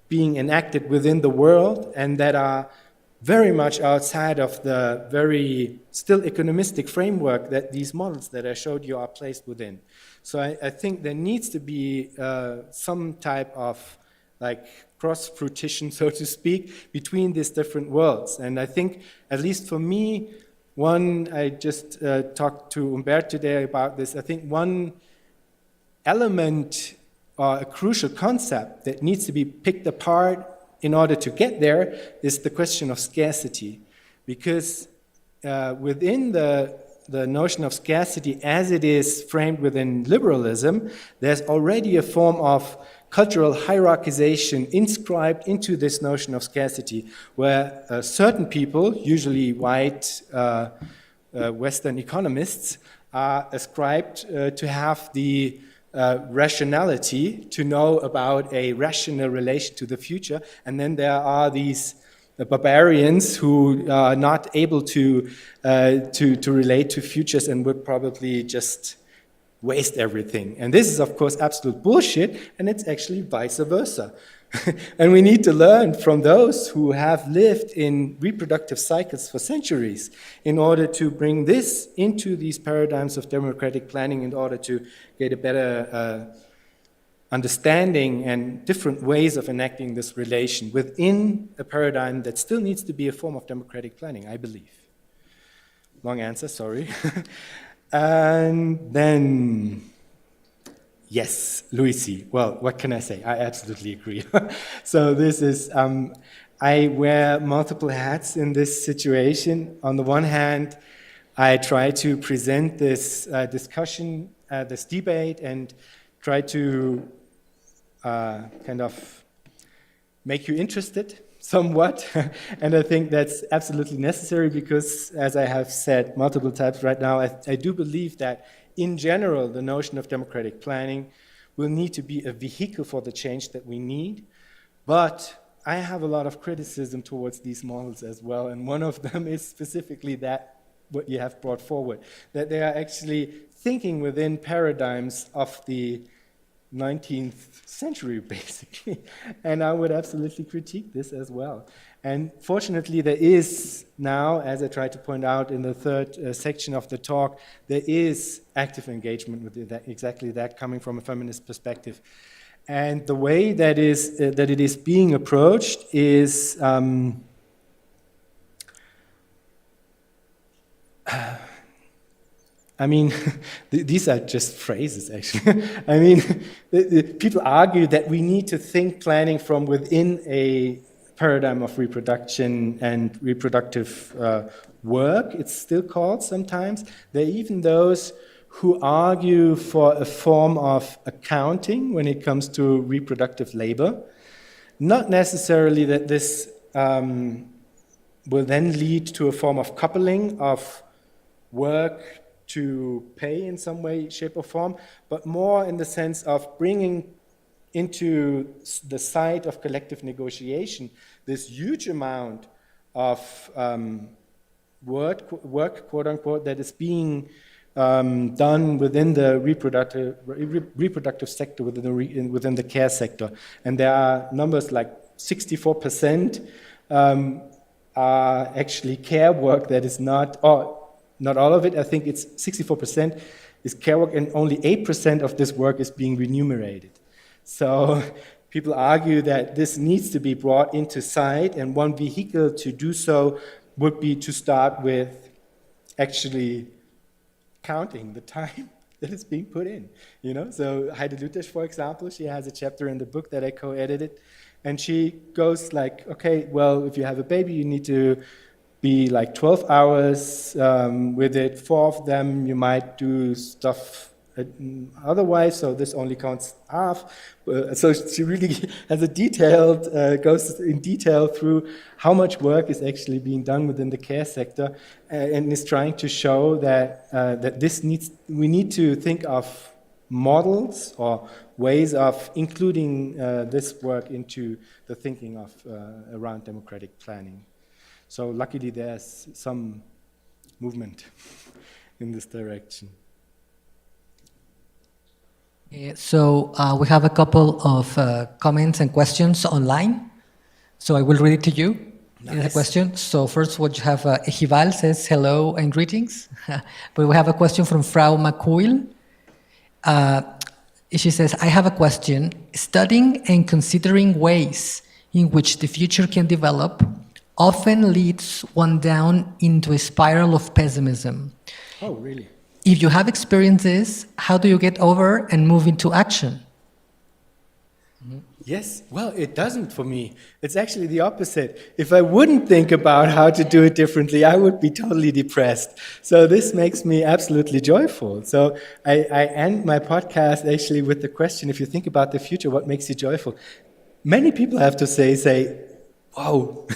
being enacted within the world and that are very much outside of the very still economistic framework that these models that I showed you are placed within. So I think there needs to be some type of cross-fruition, so to speak, between these different worlds. And I think, at least for me, I just talked to Umberto today about this, I think one element or a crucial concept that needs to be picked apart in order to get there is the question of scarcity. Because within the notion of scarcity as it is framed within liberalism, there's already a form of cultural hierarchization inscribed into this notion of scarcity, where certain people, usually white Western economists, are ascribed to have the rationality to know about a rational relation to the future, and then there are these barbarians who are not able to relate to futures and would probably just waste everything. And this is, of course, absolute bullshit, and it's actually vice versa. And we need to learn from those who have lived in reproductive cycles for centuries in order to bring this into these paradigms of democratic planning in order to get a better understanding and different ways of enacting this relation within a paradigm that still needs to be a form of democratic planning, I believe. Long answer, sorry. And then, yes, Luisi. Well, what can I say? I absolutely agree. So this is, I wear multiple hats in this situation. On the one hand, I try to present this discussion, this debate, and try to kind of make you interested somewhat. And I think that's absolutely necessary because, as I have said multiple times right now, I do believe that in general, the notion of democratic planning will need to be a vehicle for the change that we need. But I have a lot of criticism towards these models as well. And one of them is specifically that what you have brought forward, that they are actually thinking within paradigms of the 19th century, basically. And I would absolutely critique this as well. And fortunately, there is now, as I tried to point out in the third section of the talk, there is active engagement with exactly that coming from a feminist perspective. And the way that it is being approached is I mean, these are just phrases, actually. I mean, people argue that we need to think planning from within a paradigm of reproduction and reproductive work, it's still called sometimes. There are even those who argue for a form of accounting when it comes to reproductive labor. Not necessarily that this will then lead to a form of coupling of work to pay in some way, shape, or form, but more in the sense of bringing into the site of collective negotiation this huge amount of work, quote unquote, that is being done within the reproductive sector, within the care sector. And there are numbers like 64% are actually care work that is not all of it. I think it's 64% is care work, and only 8% of this work is being remunerated. So people argue that this needs to be brought into sight, and one vehicle to do so would be to start with actually counting the time that is being put in. So Heide Lutesch, for example, she has a chapter in the book that I co-edited, and she goes like, okay, well, if you have a baby, you need to be like 12 hours with it. 4 of them, you might do stuff otherwise, so this only counts half. So she really has goes in detail through how much work is actually being done within the care sector, and is trying to show that we need to think of models or ways of including this work into the thinking of around democratic planning. So luckily there's some movement in this direction. So we have a couple of comments and questions online. So I will read it to you. Nice. There's a question. So first what you have, Ejival says hello and greetings. But we have a question from Frau McCoyle. She says, I have a question. Studying and considering ways in which the future can develop often leads one down into a spiral of pessimism. Oh, really? If you have experiences, how do you get over and move into action? Yes, well, it doesn't for me. It's actually the opposite. If I wouldn't think about how to do it differently, I would be totally depressed. So this makes me absolutely joyful. So I end my podcast actually with the question, if you think about the future, what makes you joyful? Many people have to say, whoa,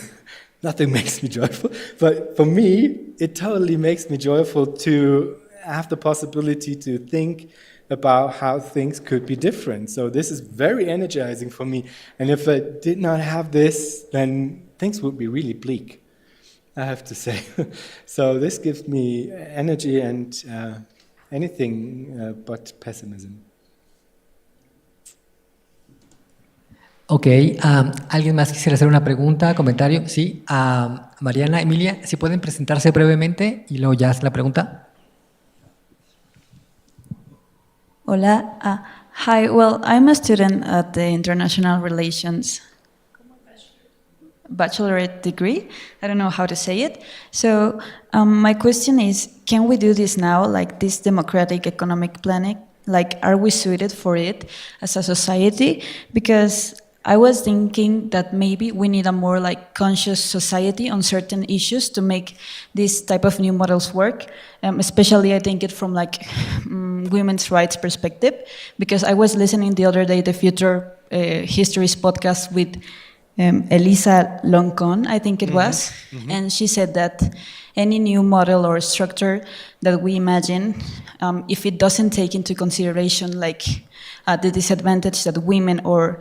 nothing makes me joyful. But for me, it totally makes me joyful to have the possibility to think about how things could be different. So this is very energizing for me. And if I did not have this, then things would be really bleak, I have to say. So this gives me energy and anything but pessimism. Ok, ¿alguien más quisiera hacer una pregunta, comentario? Sí, Mariana, Emilia, si pueden presentarse brevemente y luego ya hacer la pregunta. Hola. Hi. Well, I'm a student at the International Relations bachelorette degree. I don't know how to say it. So my question is, can we do this now, like this democratic economic planning? Like, are we suited for it as a society? Because I was thinking that maybe we need a more like conscious society on certain issues to make this type of new models work. Especially I think it from like women's rights perspective, because I was listening the other day the Future Histories podcast with Elisa Loncon, I think it was, and she said that any new model or structure that we imagine, if it doesn't take into consideration like the disadvantage that women or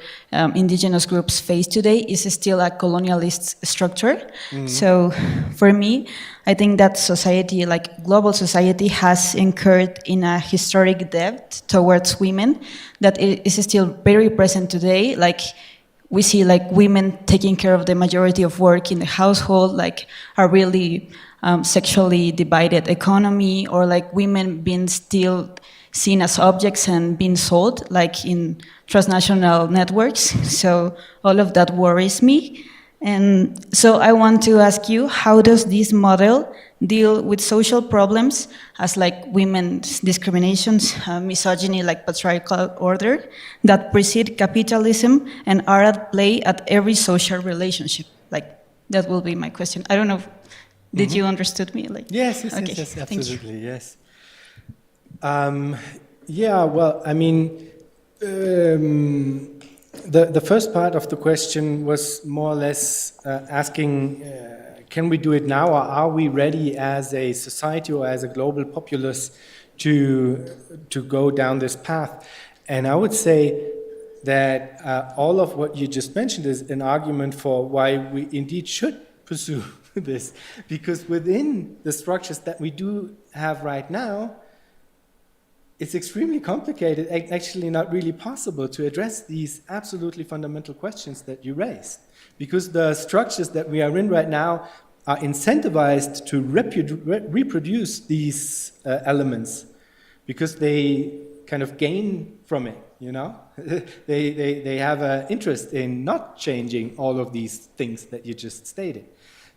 indigenous groups face today, is still a colonialist structure. So for me, I think that society, like global society, has incurred in a historic debt towards women that is still very present today. Like we see like women taking care of the majority of work in the household, like a really sexually divided economy, or like women being still seen as objects and being sold like in transnational networks. So all of that worries me. And so I want to ask you, how does this model deal with social problems as like women's discriminations, misogyny, like patriarchal order that precede capitalism and are at play at every social relationship? Like that will be my question. I don't know. Did you understood me? Like Yes, okay, yes, thank you. absolutely, yes. Yeah, well, I mean, the first part of the question was more or less asking, can we do it now, or are we ready as a society or as a global populace to go down this path? And I would say that all of what you just mentioned is an argument for why we indeed should pursue this, because within the structures that we do have right now, it's extremely complicated, actually not really possible to address these absolutely fundamental questions that you raised, because the structures that we are in right now are incentivized to reproduce these elements, because they kind of gain from it, you know? they have an interest in not changing all of these things that you just stated.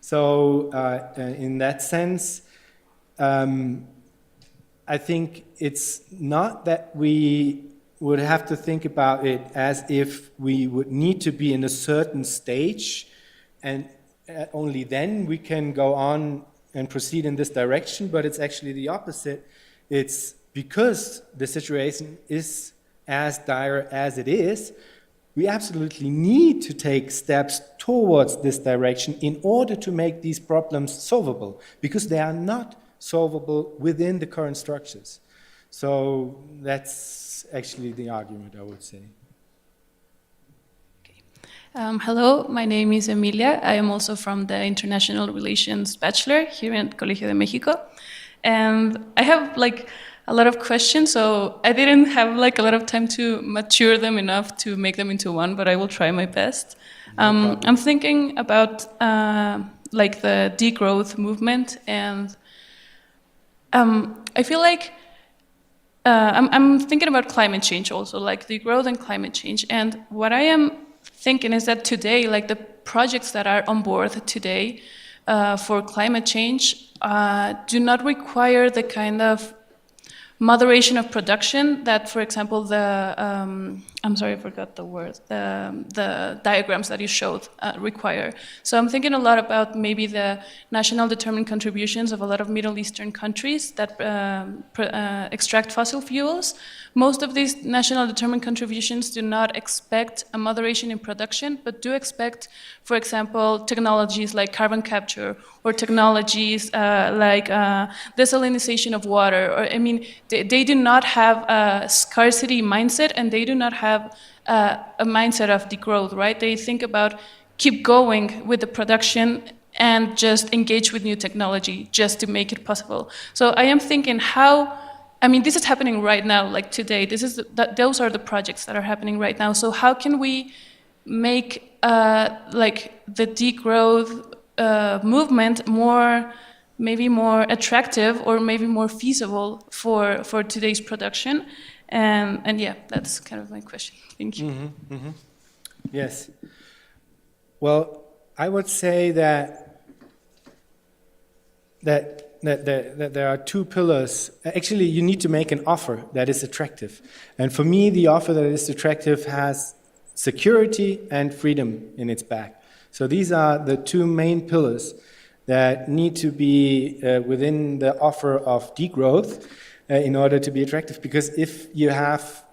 So in that sense, I think it's not that we would have to think about it as if we would need to be in a certain stage, and only then we can go on and proceed in this direction, but it's actually the opposite. It's because the situation is as dire as it is, we absolutely need to take steps towards this direction in order to make these problems solvable, because they are not solvable within the current structures. So that's actually the argument, I would say. Hello, my name is Emilia. I am also from the International Relations Bachelor here at Colegio de Mexico. And I have a lot of questions, so I didn't have a lot of time to mature them enough to make them into one, but I will try my best. I'm thinking about the degrowth movement, and I feel like I'm thinking about climate change also, like degrowth and climate change. And what I am thinking is that today, the projects that are on board today for climate change do not require the kind of moderation of production that, for example, I'm sorry, I forgot the word, the diagrams that you showed require. So I'm thinking a lot about maybe the national determined contributions of a lot of Middle Eastern countries that extract fossil fuels. Most of these national determined contributions do not expect a moderation in production, but do expect, for example, technologies like carbon capture, or technologies like desalination of water. Or, I mean, they do not have a scarcity mindset, and they do not have a mindset of degrowth, right? They think about keep going with the production and just engage with new technology just to make it possible. So I am thinking this is happening right now, today. Those are the projects that are happening right now. So how can we make the degrowth movement maybe more attractive, or maybe more feasible for today's production? And yeah, that's kind of my question. Thank you. Mm-hmm, mm-hmm. Yes. Well, I would say that there are two pillars. Actually, you need to make an offer that is attractive. And for me, the offer that is attractive has security and freedom in its back. So these are the two main pillars that need to be within the offer of degrowth in order to be attractive. Because if you have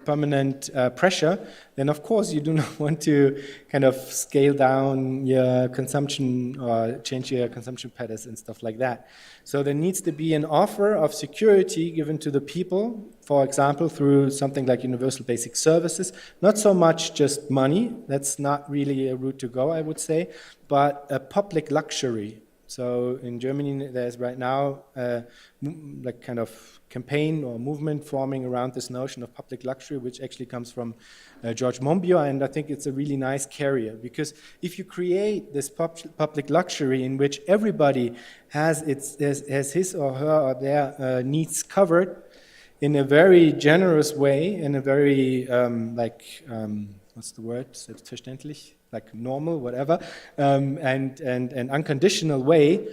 permanent pressure, then of course you do not want to kind of scale down your consumption or change your consumption patterns and stuff like that. So there needs to be an offer of security given to the people, for example, through something like universal basic services, not so much just money, that's not really a route to go, I would say, but a public luxury. So in Germany, there's right now kind of campaign or movement forming around this notion of public luxury, which actually comes from George Monbiot, and I think it's a really nice carrier, because if you create this public luxury in which everybody has his or her or their needs covered in a very generous way, in a very what's the word? Selbstverständlich, like normal, whatever, and unconditional way,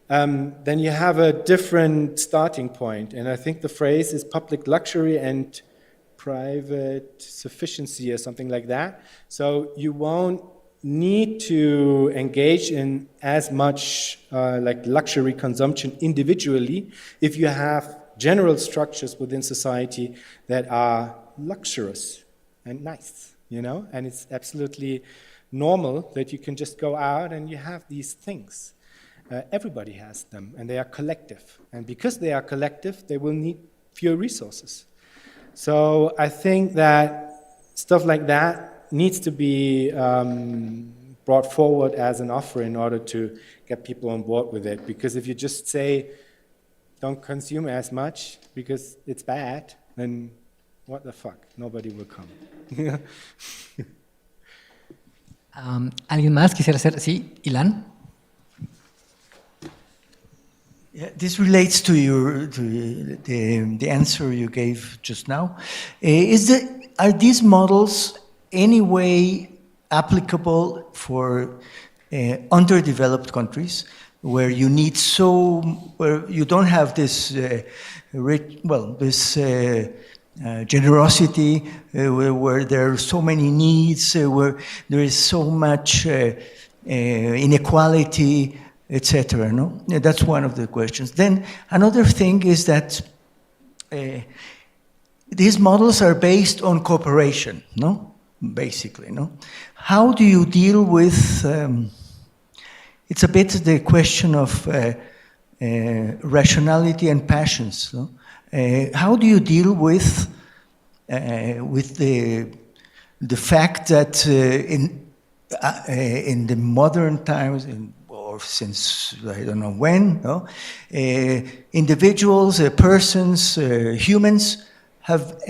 then you have a different starting point. And I think the phrase is public luxury and private sufficiency or something like that. So you won't need to engage in as much luxury consumption individually if you have general structures within society that are luxurious and nice, you know, and it's absolutely normal that you can just go out and you have these things. Everybody has them, and they are collective. And because they are collective, they will need fewer resources. So I think that stuff like that needs to be brought forward as an offer in order to get people on board with it. Because if you just say, don't consume as much because it's bad, then what the fuck? Nobody will come. ¿Alguien más quisiera hacer? Sí, Ilan. Yeah, this relates to the answer you gave just now. Are these models any way applicable for underdeveloped countries where you need where you don't have this generosity, where there are so many needs, where there is so much inequality, etc. No, yeah, that's one of the questions. Then another thing is that these models are based on cooperation, no? Basically, no? How do you deal with? It's a bit the question of rationality and passions. No? How do you deal with the fact that in the modern times, or since I don't know when, no? Individuals, persons, humans have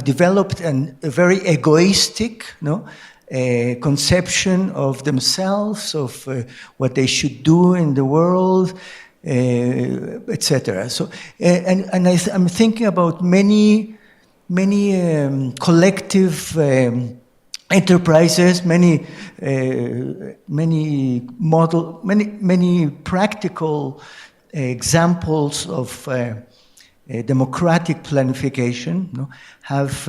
developed a very egoistic, no, conception of themselves, of what they should do in the world, etc. So, I'm thinking about many collective enterprises, many practical examples of democratic planification, no, have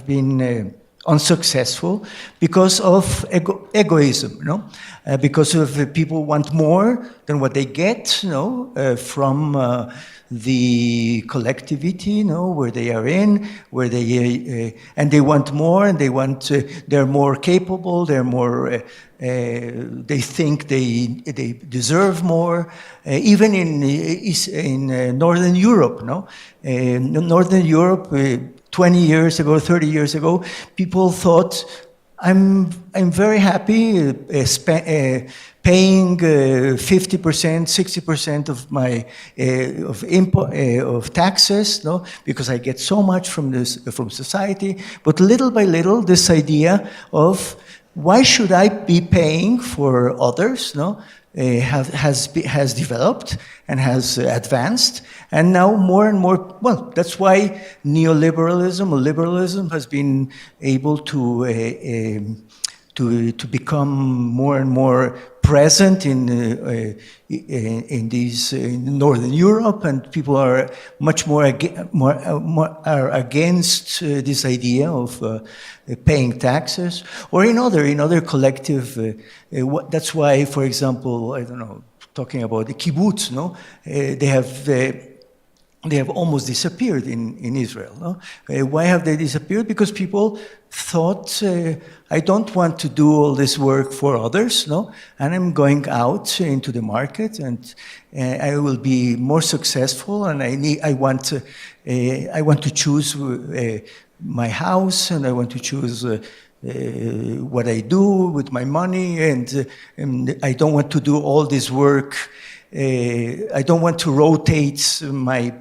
been unsuccessful because of egoism, no? Because of people want more than what they get, no, from the collectivity, no, where they are in, where they and they want more, and they want they're more capable, they're more. They think they deserve more. Even in Northern Europe, no, Northern Europe. 20 years ago, 30 years ago, people thought, I'm very happy paying 50%, 60% of my of taxes, no, because I get so much from society. But little by little, this idea of why should I be paying for others, no, has developed and has advanced, and now more and more. Well, that's why neoliberalism or liberalism has been able to become more and more present in Northern Europe, and people are much more against this idea of paying taxes, or in other collective. That's why, for example, I don't know, talking about the kibbutz, no, they have almost disappeared in Israel. No? Why have they disappeared? Because people thought, I don't want to do all this work for others, no? And I'm going out into the market, and I will be more successful. And I want to choose my house, and I want to choose what I do with my money, and I don't want to do all this work. I don't want to rotate my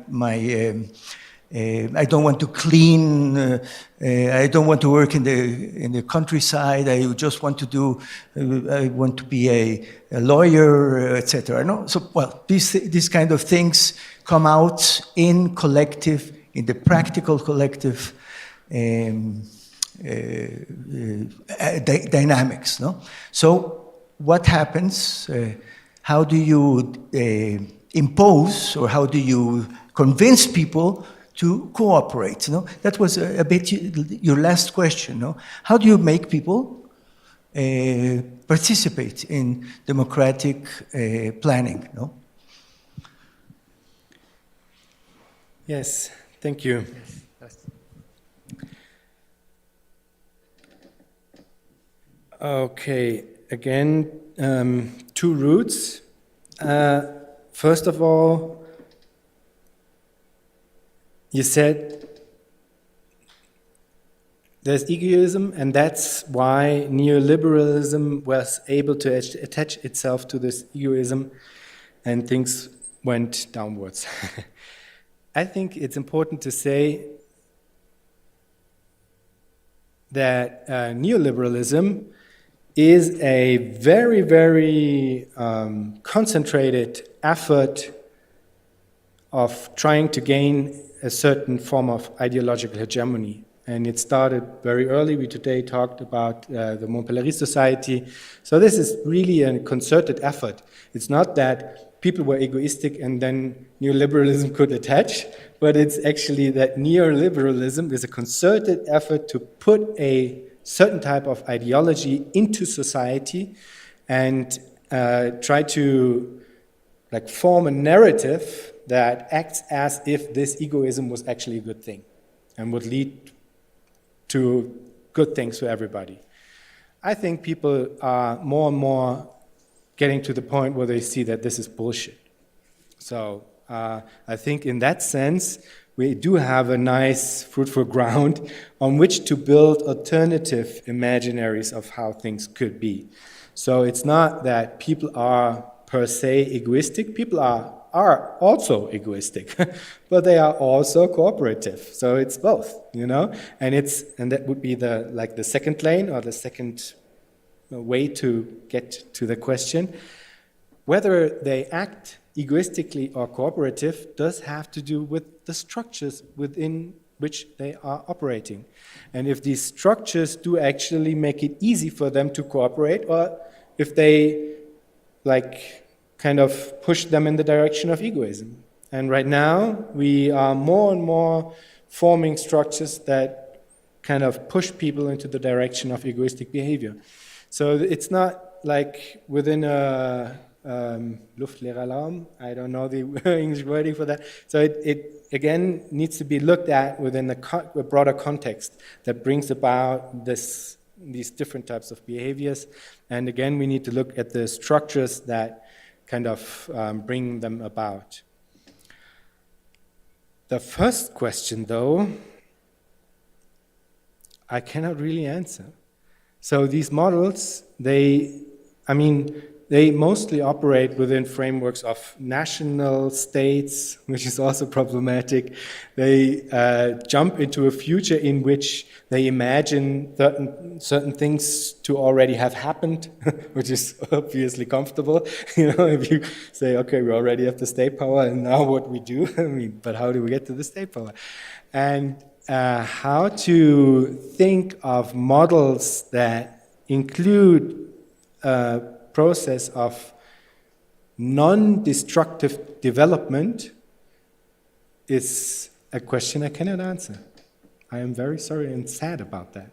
I don't want to clean. I don't want to work in the countryside. I just want to do. I want to be a lawyer, etc. No, so well, these kind of things come out in the practical collective dynamics. No, so what happens? How do you impose, or how do you convince people to cooperate? No? That was a bit your last question. No? How do you make people participate in democratic planning? No? Yes, thank you. Okay, again, two roots. First of all, you said there's egoism, and that's why neoliberalism was able to attach itself to this egoism, and things went downwards. I think it's important to say that neoliberalism is a very, very concentrated effort of trying to gain a certain form of ideological hegemony. And it started very early. We today talked about the Montpellier Society. So this is really a concerted effort. It's not that people were egoistic and then neoliberalism could attach, but it's actually that neoliberalism is a concerted effort to put a certain type of ideology into society and try to form a narrative that acts as if this egoism was actually a good thing and would lead to good things for everybody. I think people are more and more getting to the point where they see that this is bullshit. So I think in that sense, we do have a nice, fruitful ground on which to build alternative imaginaries of how things could be. So it's not that people are per se egoistic. People are also egoistic, but they are also cooperative. So it's both, you know. And that would be the second lane or the second way to get to the question. Whether they act egoistically or cooperative does have to do with the structures within which they are operating. And if these structures do actually make it easy for them to cooperate, or if they kind of push them in the direction of egoism. And right now, we are more and more forming structures that kind of push people into the direction of egoistic behavior. So it's not like within a luftleerer Raum, I don't know the English wording for that. So it again needs to be looked at within a broader context that brings about these different types of behaviors. And again, we need to look at the structures that kind of bring them about. The first question, though, I cannot really answer. So these models, they mostly operate within frameworks of national states, which is also problematic. They jump into a future in which they imagine certain things to already have happened, which is obviously comfortable. You know, if you say, okay, we already have the state power, and now what we do? But how do we get to the state power? And how to think of models that include process of non-destructive development is a question I cannot answer. I am very sorry and sad about that.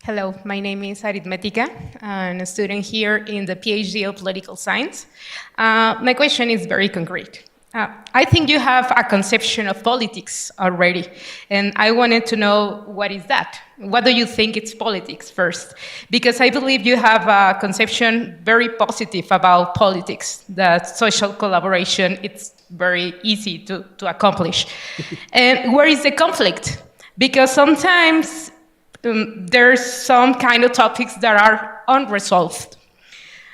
Hello, my name is Aritmetica. I'm a student here in the PhD of Political Science. My question is very concrete. I think you have a conception of politics already, and I wanted to know what is that? What do you think it's politics first? Because I believe you have a conception very positive about politics, that social collaboration, it's very easy to accomplish. And where is the conflict? Because sometimes there's some kind of topics that are unresolved.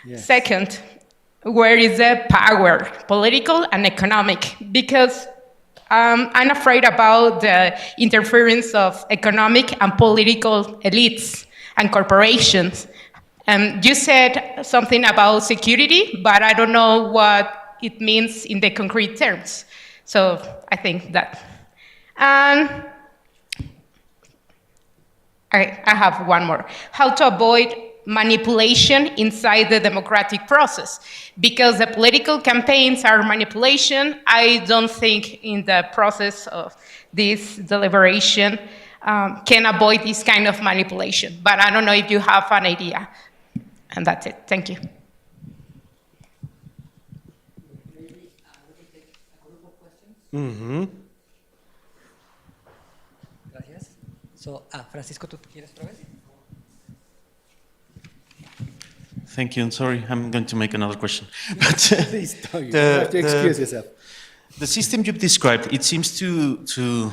Yes. Second, where is the power, political and economic? Because I'm afraid about the interference of economic and political elites and corporations. You said something about security, but I don't know what it means in the concrete terms. So I think that. I have one more. How to avoid manipulation inside the democratic process? Because the political campaigns are manipulation. I don't think in the process of this deliberation can avoid this kind of manipulation. But I don't know if you have an idea. And that's it. Thank you. Mm-hmm. Gracias. So, Francisco, ¿tú quieres otra vez? Thank you, and sorry, I'm going to make another question. But Please don't. You have to excuse yourself. the system you've described, it seems to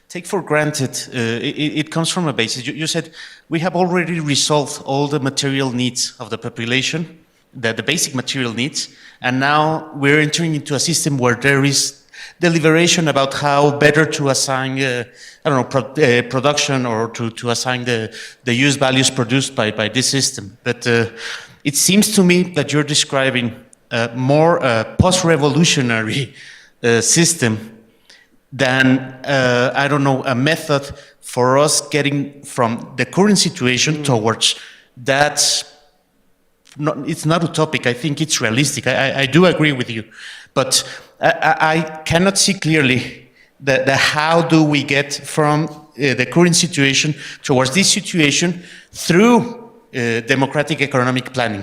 take for granted, it comes from a basis. You said we have already resolved all the material needs of the population, the basic material needs, and now we're entering into a system where there is deliberation about how better to assign, production or to assign the use values produced by this system. But it seems to me that you're describing more post-revolutionary system than, a method for us getting from the current situation towards that. It's not utopic. I think it's realistic. I do agree with you. But I cannot see clearly the how do we get from the current situation towards this situation through democratic economic planning,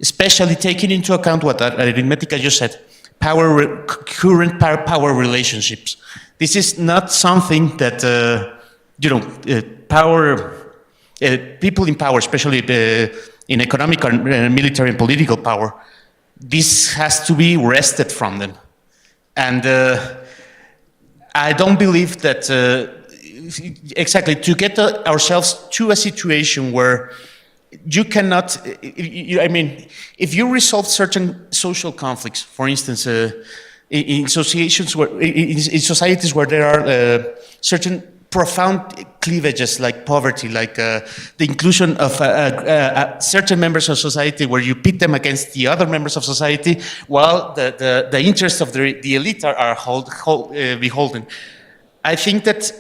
especially taking into account what Aritmetica just said, current power relationships. This is not something that, people in power, especially in economic and military and political power, this has to be wrested from them. And I don't believe that, exactly, to get ourselves to a situation where you cannot, if you resolve certain social conflicts, for instance, in societies where there are certain profound cleavages like poverty, like the inclusion of certain members of society where you pit them against the other members of society, while the interests of the elite are beholden. I think that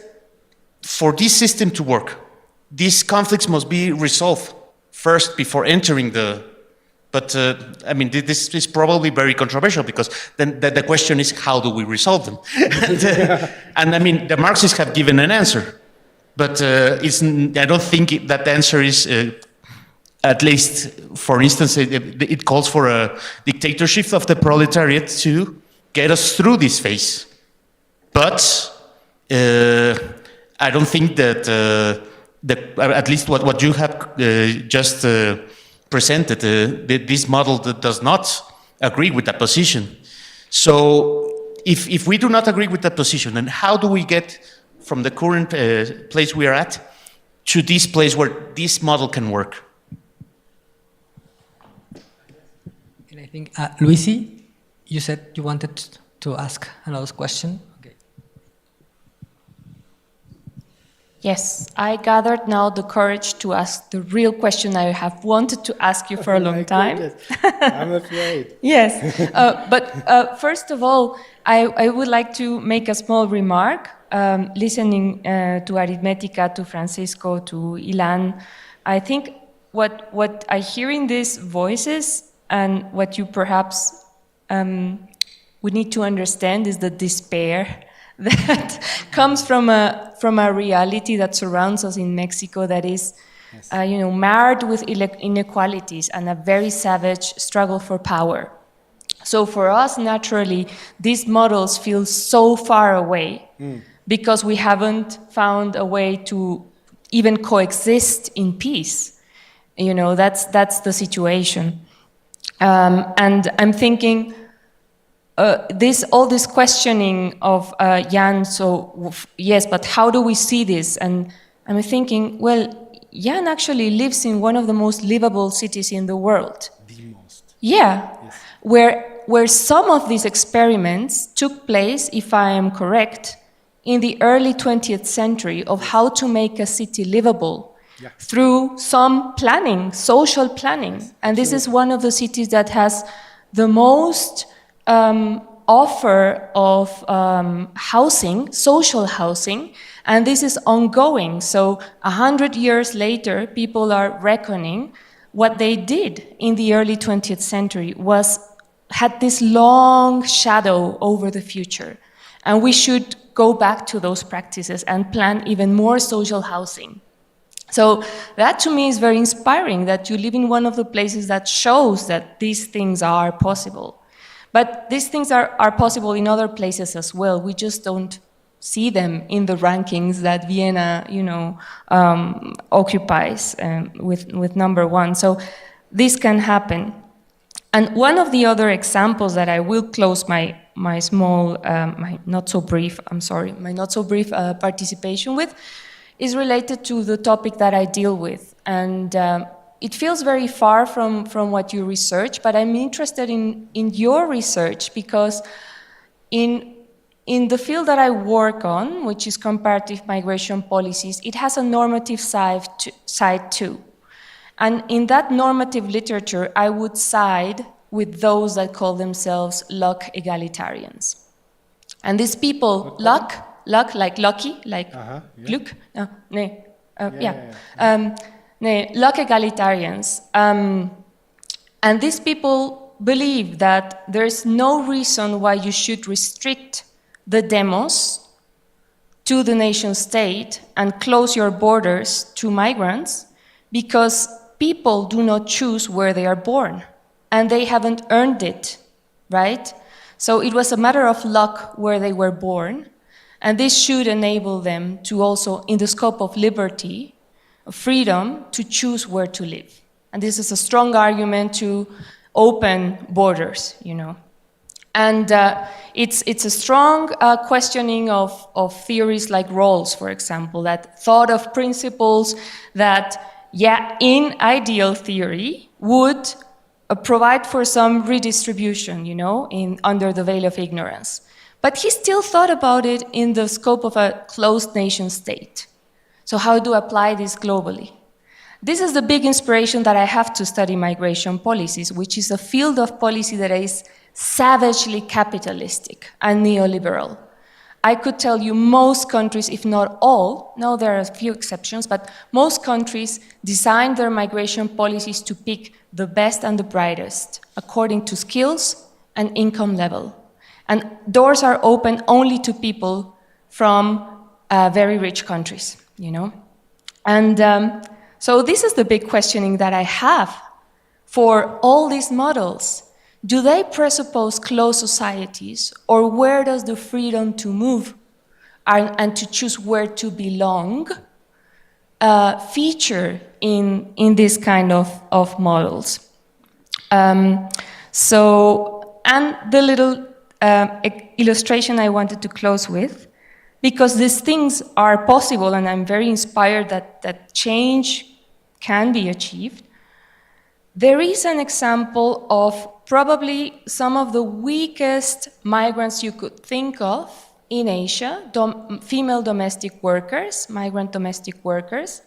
for this system to work, these conflicts must be resolved first before entering the. But this is probably very controversial because then the question is, how do we resolve them? and the Marxists have given an answer, but I don't think that answer is, at least, for instance, it calls for a dictatorship of the proletariat to get us through this phase. But I don't think that, at least what you have just presented, this model that does not agree with that position. So if we do not agree with that position, then how do we get from the current place we are at to this place where this model can work? And I think, Luisi, you said you wanted to ask another question. Okay. Yes, I gathered now the courage to ask the real question I have wanted to ask you for a long time. I'm afraid. Yes, but first of all, I would like to make a small remark. Listening to Aritmetica, to Francisco, to Ilan, I think what I hear in these voices and what you perhaps would need to understand is the despair that comes from a reality that surrounds us in Mexico that is, marred with inequalities and a very savage struggle for power. So for us, naturally, these models feel so far away because we haven't found a way to even coexist in peace. That's the situation. And I'm thinking, all this questioning of Jan, so yes, but how do we see this? And I'm thinking, well, Jan actually lives in one of the most livable cities in the world. The most. Yeah, yes. Where some of these experiments took place, if I am correct, in the early 20th century of how to make a city livable through some planning, social planning. And this is one of the cities that has the most offer of housing, social housing, and this is ongoing. So 100 years later, people are reckoning what they did in the early 20th century had this long shadow over the future. And we should go back to those practices and plan even more social housing. So that to me is very inspiring, that you live in one of the places that shows that these things are possible. But these things are possible in other places as well. We just don't see them in the rankings that Vienna, occupies with number one. So this can happen. And one of the other examples that I will close my not so brief participation with is related to the topic that I deal with. And it feels very far from what you research, but I'm interested in your research because in the field that I work on, which is comparative migration policies, it has a normative side too. And in that normative literature, I would side with those that call themselves luck egalitarians. And these people, luck like lucky, like Glück, luck egalitarians. And these people believe that there's no reason why you should restrict the demos to the nation state and close your borders to migrants because people do not choose where they are born and they haven't earned it, right? So it was a matter of luck where they were born, and this should enable them to also, in the scope of liberty, of freedom, to choose where to live. And this is a strong argument to open borders, And it's a strong questioning of theories like Rawls, for example, that thought of principles that, in ideal theory, would provide for some redistribution, under the veil of ignorance. But he still thought about it in the scope of a closed nation state. So how to apply this globally? This is the big inspiration that I have to study migration policies, which is a field of policy that is savagely capitalistic and neoliberal. I could tell you most countries, if not all, now there are a few exceptions, but most countries design their migration policies to pick the best and the brightest according to skills and income level. And doors are open only to people from very rich countries, And so this is the big questioning that I have for all these models. Do they presuppose closed societies, or where does the freedom to move and to choose where to belong feature in this kind of models? And the little illustration I wanted to close with, because these things are possible, and I'm very inspired that change can be achieved. There is an example of probably some of the weakest migrants you could think of in Asia, female domestic workers, migrant domestic workers,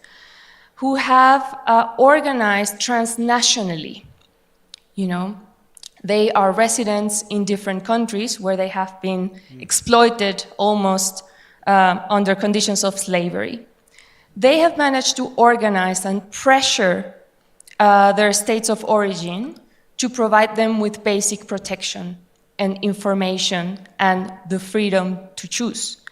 who have organized transnationally. They are residents in different countries where they have been exploited almost under conditions of slavery. They have managed to organize and pressure their states of origin to provide them with basic protection and information and the freedom to choose.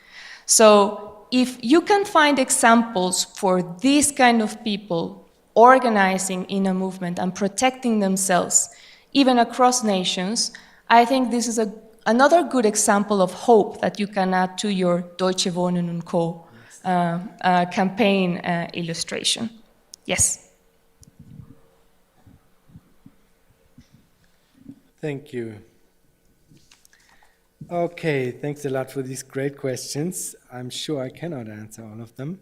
So if you can find examples for these kind of people organizing in a movement and protecting themselves, even across nations, I think this is another good example of hope that you can add to your Deutsche Wohnen und Co. Campaign illustration. Yes. Thank you. Okay, thanks a lot for these great questions. I'm sure I cannot answer all of them.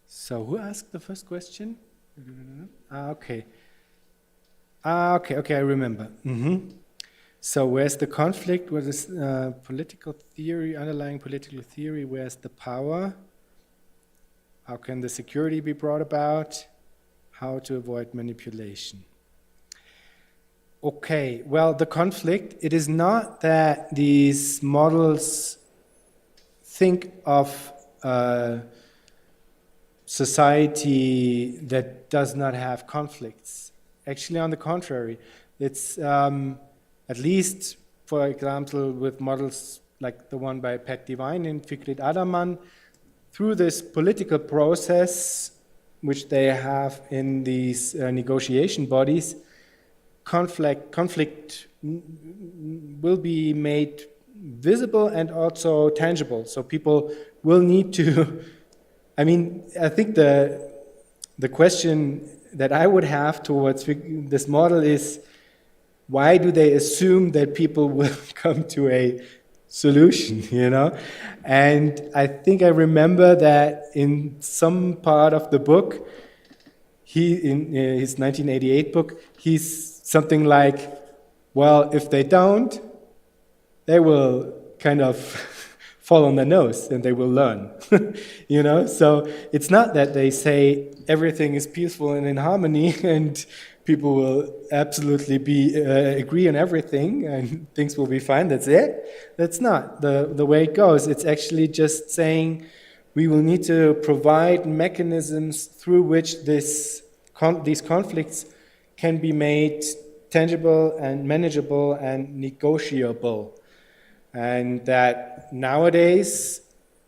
So who asked the first question? Okay, I remember. So where's the conflict? What is political theory, underlying political theory? Where's the power? How can the security be brought about? How to avoid manipulation? Okay, well, the conflict, it is not that these models think of society that does not have conflicts. Actually, on the contrary, it's at least, for example, with models like the one by Pat Devine and Fikret Adaman, through this political process which they have in these negotiation bodies, conflict will be made visible and also tangible. So people will need to, I think the question that I would have towards this model is, why do they assume that people will come to a solution, And I think I remember that in some part of the book, in his 1988 book, he's something like, well, if they don't, they will kind of fall on their nose and they will learn, So it's not that they say everything is peaceful and in harmony and people will absolutely agree on everything and things will be fine, that's it. That's not the way it goes. It's actually just saying we will need to provide mechanisms through which these conflicts can be made tangible and manageable and negotiable. And that nowadays,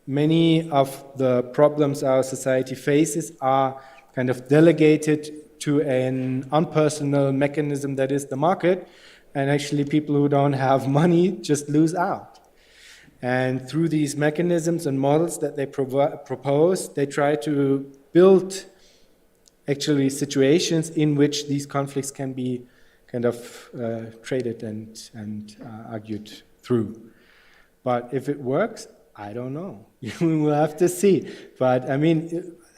many of the problems our society faces are kind of delegated to an unpersonal mechanism that is the market, and actually people who don't have money just lose out. And through these mechanisms and models that they propose, they try to build actually situations in which these conflicts can be kind of traded and argued through. But if it works, I don't know. We'll have to see. But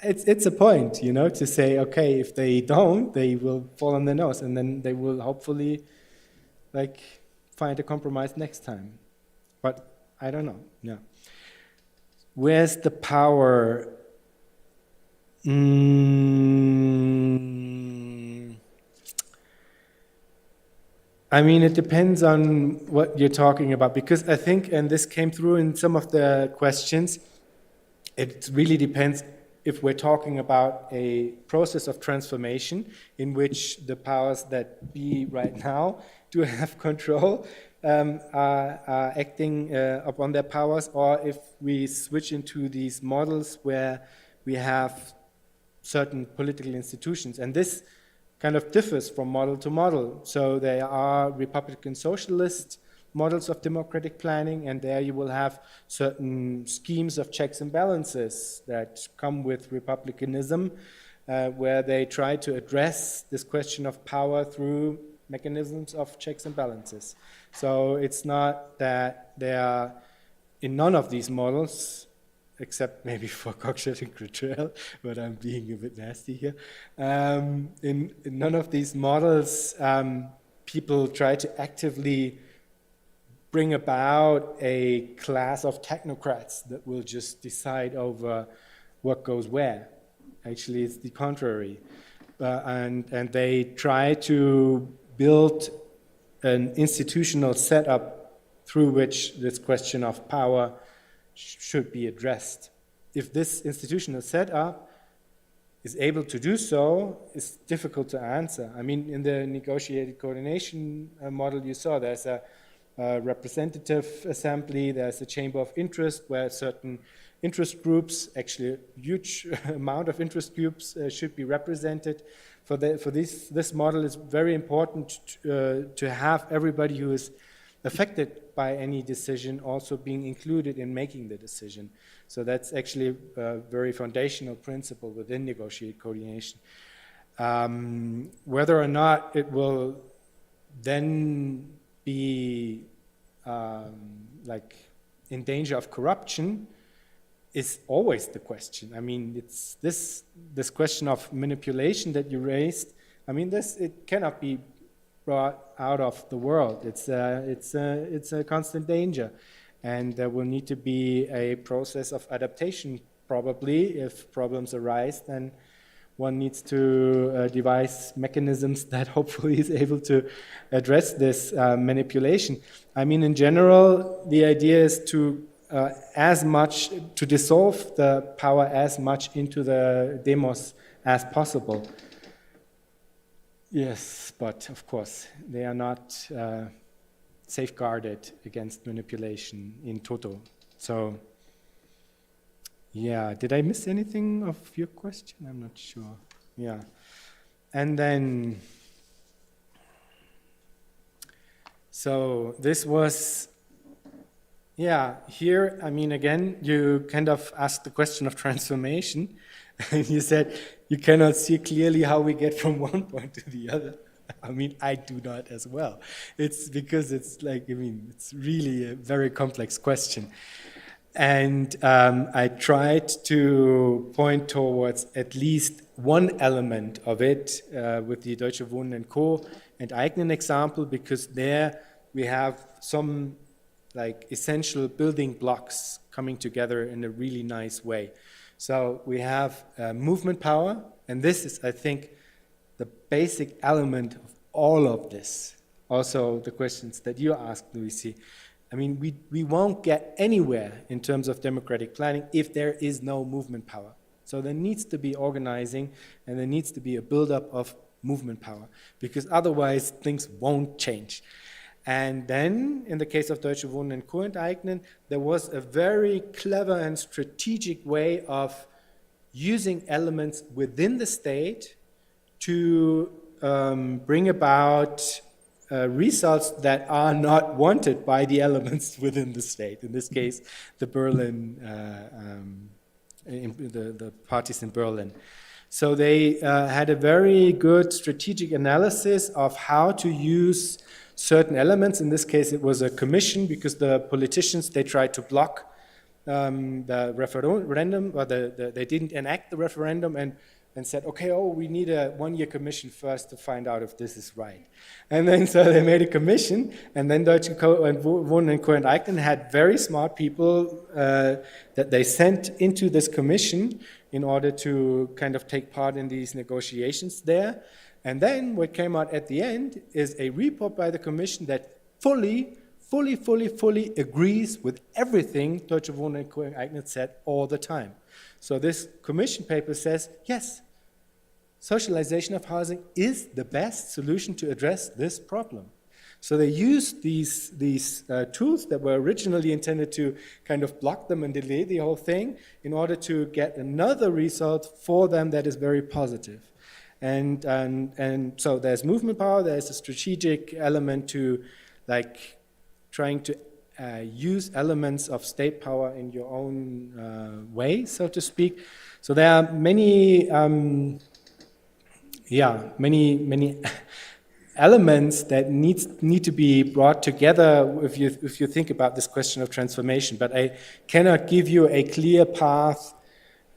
it's a point, to say, okay, if they don't, they will fall on their nose, and then they will hopefully find a compromise next time. But I don't know. Yeah. Where's the power? It depends on what you're talking about, because I think, and this came through in some of the questions, it really depends if we're talking about a process of transformation in which the powers that be right now do have control, are acting upon their powers, or if we switch into these models where we have certain political institutions. And this kind of differs from model to model. So there are Republican socialist models of democratic planning, and there you will have certain schemes of checks and balances that come with republicanism, where they try to address this question of power through mechanisms of checks and balances. So it's not that there are, in none of these models, except maybe for Cockshot and Crittrell, but I'm being a bit nasty here. In none of these models, people try to actively bring about a class of technocrats that will just decide over what goes where. Actually, it's the contrary. And they try to build an institutional setup through which this question of power should be addressed. If this institutional setup is able to do so, it's difficult to answer. In the negotiated coordination model you saw, there's a representative assembly, there's a chamber of interest where certain interest groups, actually a huge amount of interest groups should be represented. For this model, it's very important to have everybody who is affected by any decision also being included in making the decision. So that's actually a very foundational principle within negotiated coordination. Whether or not it will then be in danger of corruption is always the question. It's this question of manipulation that you raised. It cannot be brought out of the world. It's a constant danger, and there will need to be a process of adaptation. Probably, if problems arise, then one needs to devise mechanisms that hopefully is able to address this manipulation. In general, the idea is to dissolve the power as much into the demos as possible. Yes, but of course, they are not safeguarded against manipulation in toto. So, yeah, did I miss anything of your question? I'm not sure. Yeah. And then, so this was, yeah, here, I mean, again, you kind of asked the question of transformation, and you said you cannot see clearly how we get from one point to the other. I mean, I do not as well. It's because it's like, I mean, it's really a very complex question. And I tried to point towards at least one element of it with the Deutsche Wohnen and Co. and Eignen example, because there we have some like essential building blocks coming together in a really nice way. So we have movement power, and this is, I think, the basic element of all of this. Also, the questions that you asked, Luisi. I mean, we won't get anywhere in terms of democratic planning if there is no movement power. So there needs to be organizing, and there needs to be a buildup of movement power, because otherwise things won't change. And then, in the case of Deutsche Wohnen and Co. Enteignen, there was a very clever and strategic way of using elements within the state to bring about results that are not wanted by the elements within the state. In this case, the Berlin, the parties in Berlin. So they had a very good strategic analysis of how to use certain elements. In this case, it was a commission, because the politicians, they tried to block the referendum, or they didn't enact the referendum, and said, okay, we need a one-year commission first to find out if this is right. And then so they made a commission, and then Deutsche Wohnen and Co. Enteignen had very smart people that they sent into this commission in order to kind of take part in these negotiations there. And then what came out at the end is a report by the commission that fully agrees with everything Deutsche Wohnen and Co. Enteignen said all the time. So this commission paper says, yes, socialization of housing is the best solution to address this problem. So they used these tools that were originally intended to kind of block them and delay the whole thing in order to get another result for them that is very positive. And so there's movement power, there's a strategic element to like trying to use elements of state power in your own way, so to speak. So there are many, many elements that need to be brought together if you think about this question of transformation. But I cannot give you a clear path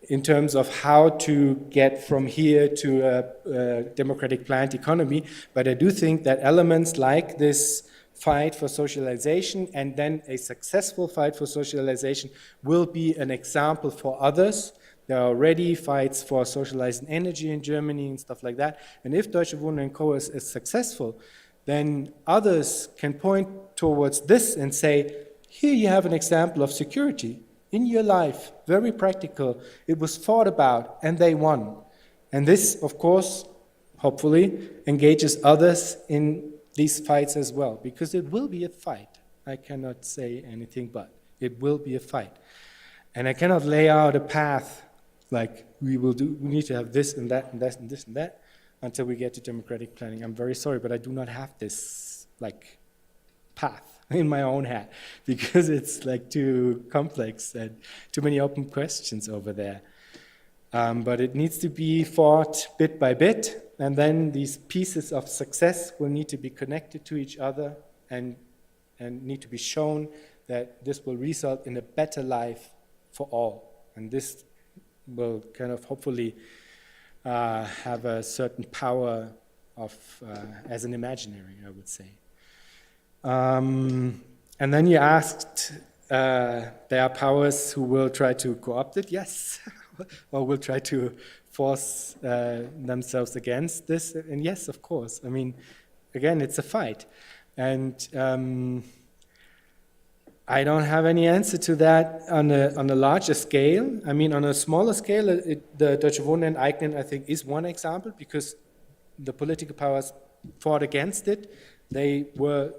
in terms of how to get from here to a democratic planned economy. But I do think that elements like this fight for socialization, and then a successful fight for socialization, will be an example for others. There are already fights for socializing energy in Germany and stuff like that. And if Deutsche Wohnen and Co. is successful, then others can point towards this and say, here you have an example of security in your life, very practical. It was thought about and they won. And this, of course, hopefully engages others in these fights as well, because it will be a fight. I cannot say anything but it will be a fight. And I cannot lay out a path like we need to have this and that and this and this and that until we get to democratic planning. I'm very sorry, but I do not have this like path in my own head, because it's like too complex and too many open questions over there. But it needs to be fought bit by bit, and then these pieces of success will need to be connected to each other and need to be shown that this will result in a better life for all. And this will kind of hopefully have a certain power of as an imaginary, I would say. And then you asked, there are powers who will try to co-opt it, yes, or will try to force themselves against this, and yes, of course. I mean, again, it's a fight. And I don't have any answer to that on a larger scale. I mean, on a smaller scale, the Deutsche Wohnen and Eignen, I think, is one example, because the political powers fought against it. They were,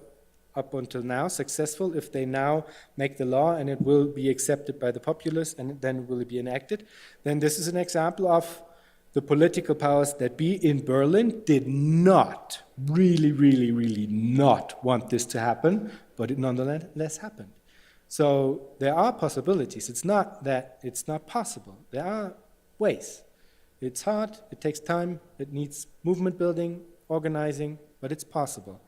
up until now, successful. If they now make the law and it will be accepted by the populace and then will it be enacted, then this is an example of the political powers that be in Berlin did not, really not want this to happen, but it nonetheless happened. So there are possibilities. It's not that it's not possible. There are ways. It's hard, it takes time, it needs movement building, organizing, but it's possible.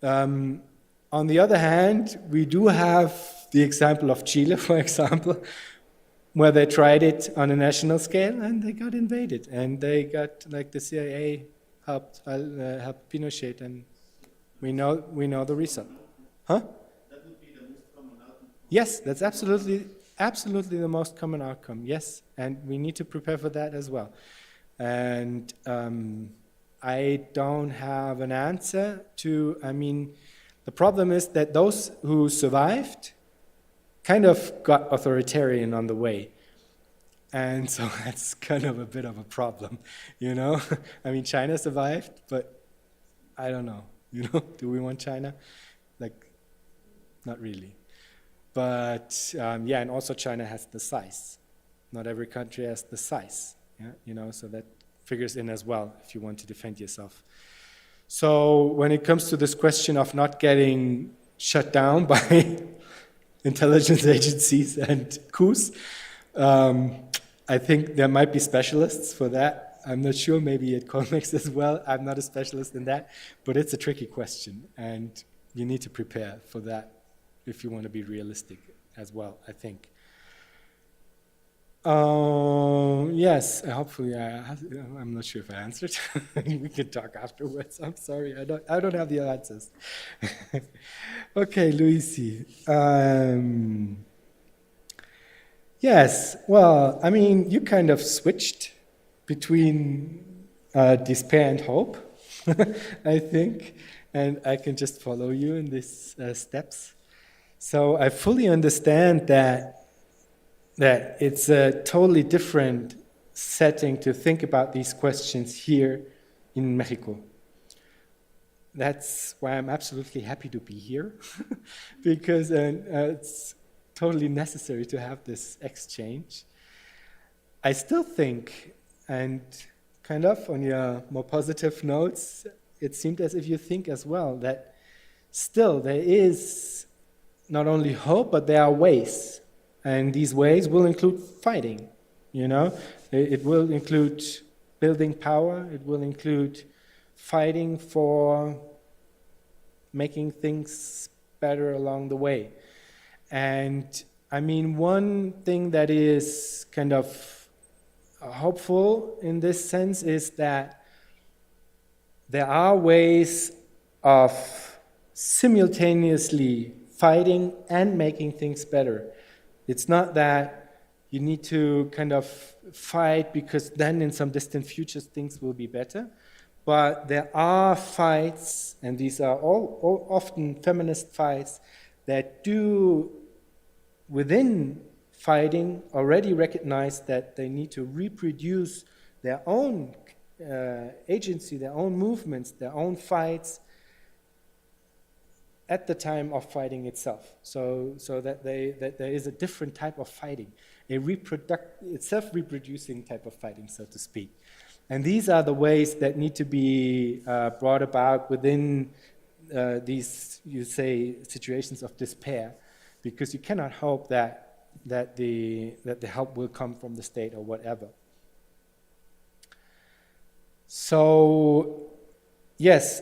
On the other hand, we do have the example of Chile, for example, where they tried it on a national scale and they got invaded, and they got, like, the CIA helped Pinochet, and we know the result. Huh? That would be the most common outcome. Yes, that's absolutely the most common outcome. Yes, and we need to prepare for that as well. And I don't have an answer to. I mean, the problem is that those who survived kind of got authoritarian on the way. And so that's kind of a bit of a problem, you know? I mean, China survived, but I don't know, you know? Do we want China? Like, not really. But yeah, and also China has the size. Not every country has the size, yeah? You know, so that figures in as well if you want to defend yourself. So when it comes to this question of not getting shut down by intelligence agencies and coups, I think there might be specialists for that. I'm not sure, maybe at Colmex as well. I'm not a specialist in that, but it's a tricky question, and you need to prepare for that if you want to be realistic as well, I think. Yes, hopefully I'm not sure if I answered. We can talk afterwards. I'm sorry, I don't have the answers. Okay, Luisi. Yes, well, I mean, you kind of switched between despair and hope, I think, and I can just follow you in these steps. So I fully understand that it's a totally different setting to think about these questions here in Mexico. That's why I'm absolutely happy to be here, because it's totally necessary to have this exchange. I still think, and kind of on your more positive notes, it seemed as if you think as well that still there is not only hope, but there are ways. And these ways will include fighting, you know? It will include building power, it will include fighting for making things better along the way. And I mean, one thing that is kind of hopeful in this sense is that there are ways of simultaneously fighting and making things better. It's not that you need to kind of fight because then in some distant future things will be better, but there are fights, and these are all often feminist fights, that do within fighting already recognize that they need to reproduce their own agency, their own movements, their own fights at the time of fighting itself, so that there is a different type of fighting, a self-reproducing type of fighting, so to speak. And these are the ways that need to be brought about within these, you say, situations of despair, because you cannot hope that the help will come from the state or whatever. So, yes,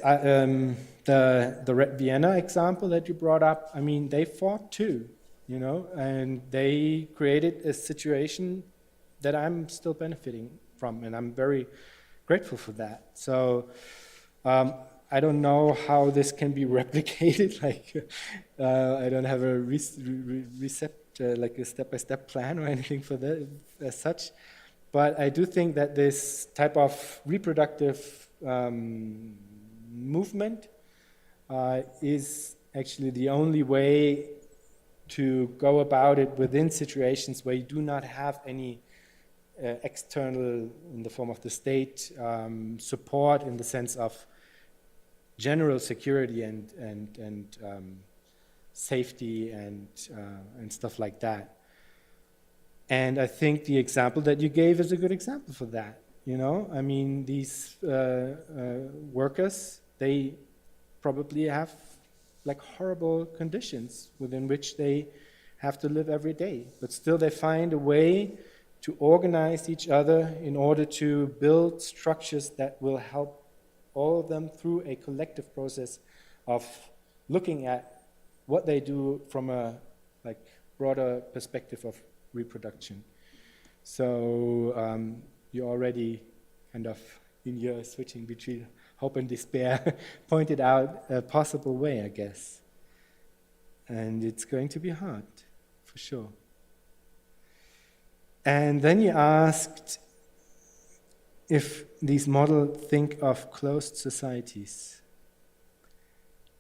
the Red Vienna example that you brought up, I mean, they fought too, you know, and they created a situation that I'm still benefiting from, and I'm very grateful for that. So I don't know how this can be replicated. Like, I don't have a like a step-by-step plan or anything for that as such. But I do think that this type of reproductive movement is actually the only way to go about it within situations where you do not have any external, in the form of the state, support in the sense of general security and safety and stuff like that. And I think the example that you gave is a good example for that. You know, I mean, these workers, they probably have like horrible conditions within which they have to live every day, but still they find a way to organize each other in order to build structures that will help all of them through a collective process of looking at what they do from a like broader perspective of reproduction. So you already kind of, in your switching between hope and despair, pointed out a possible way, I guess. And it's going to be hard, for sure. And then you asked if these models think of closed societies.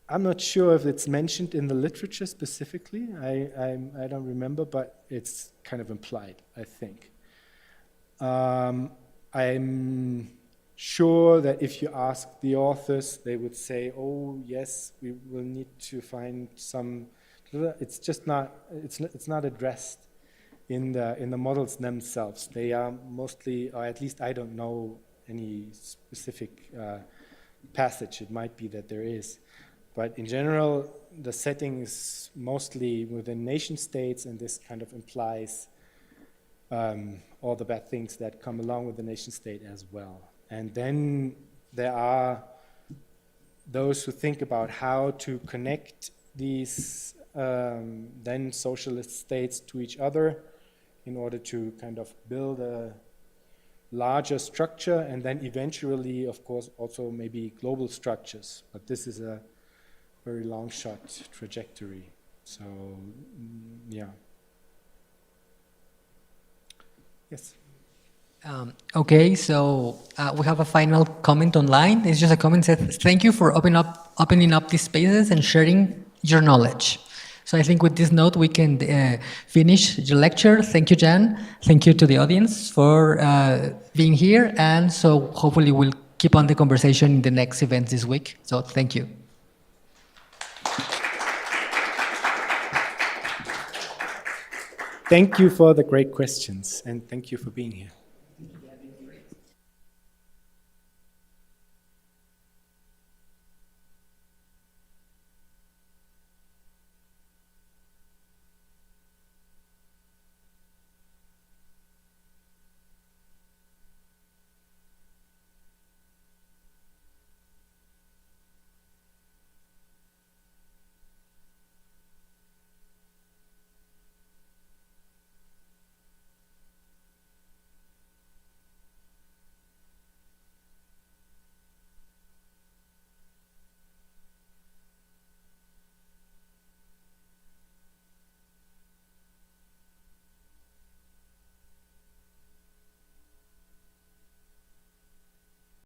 I'm not sure if it's mentioned in the literature specifically. I don't remember, but it's kind of implied, I think. I'm sure that if you ask the authors, they would say, oh, yes, we will need to find some. It's just not, it's not addressed in the models themselves. They are mostly, or at least I don't know any specific passage. It might be that there is. But in general, the setting is mostly within nation states, and this kind of implies all the bad things that come along with the nation state as well. And then there are those who think about how to connect these then socialist states to each other in order to kind of build a larger structure, and then eventually, of course, also maybe global structures. But this is a very long shot trajectory. So, yeah. Yes. Okay, so we have a final comment online. It's just a comment that says, thank you for opening up these spaces and sharing your knowledge. So I think with this note, we can finish the lecture. Thank you, Jan. Thank you to the audience for being here. And so hopefully we'll keep on the conversation in the next events this week. So thank you. Thank you for the great questions, and thank you for being here.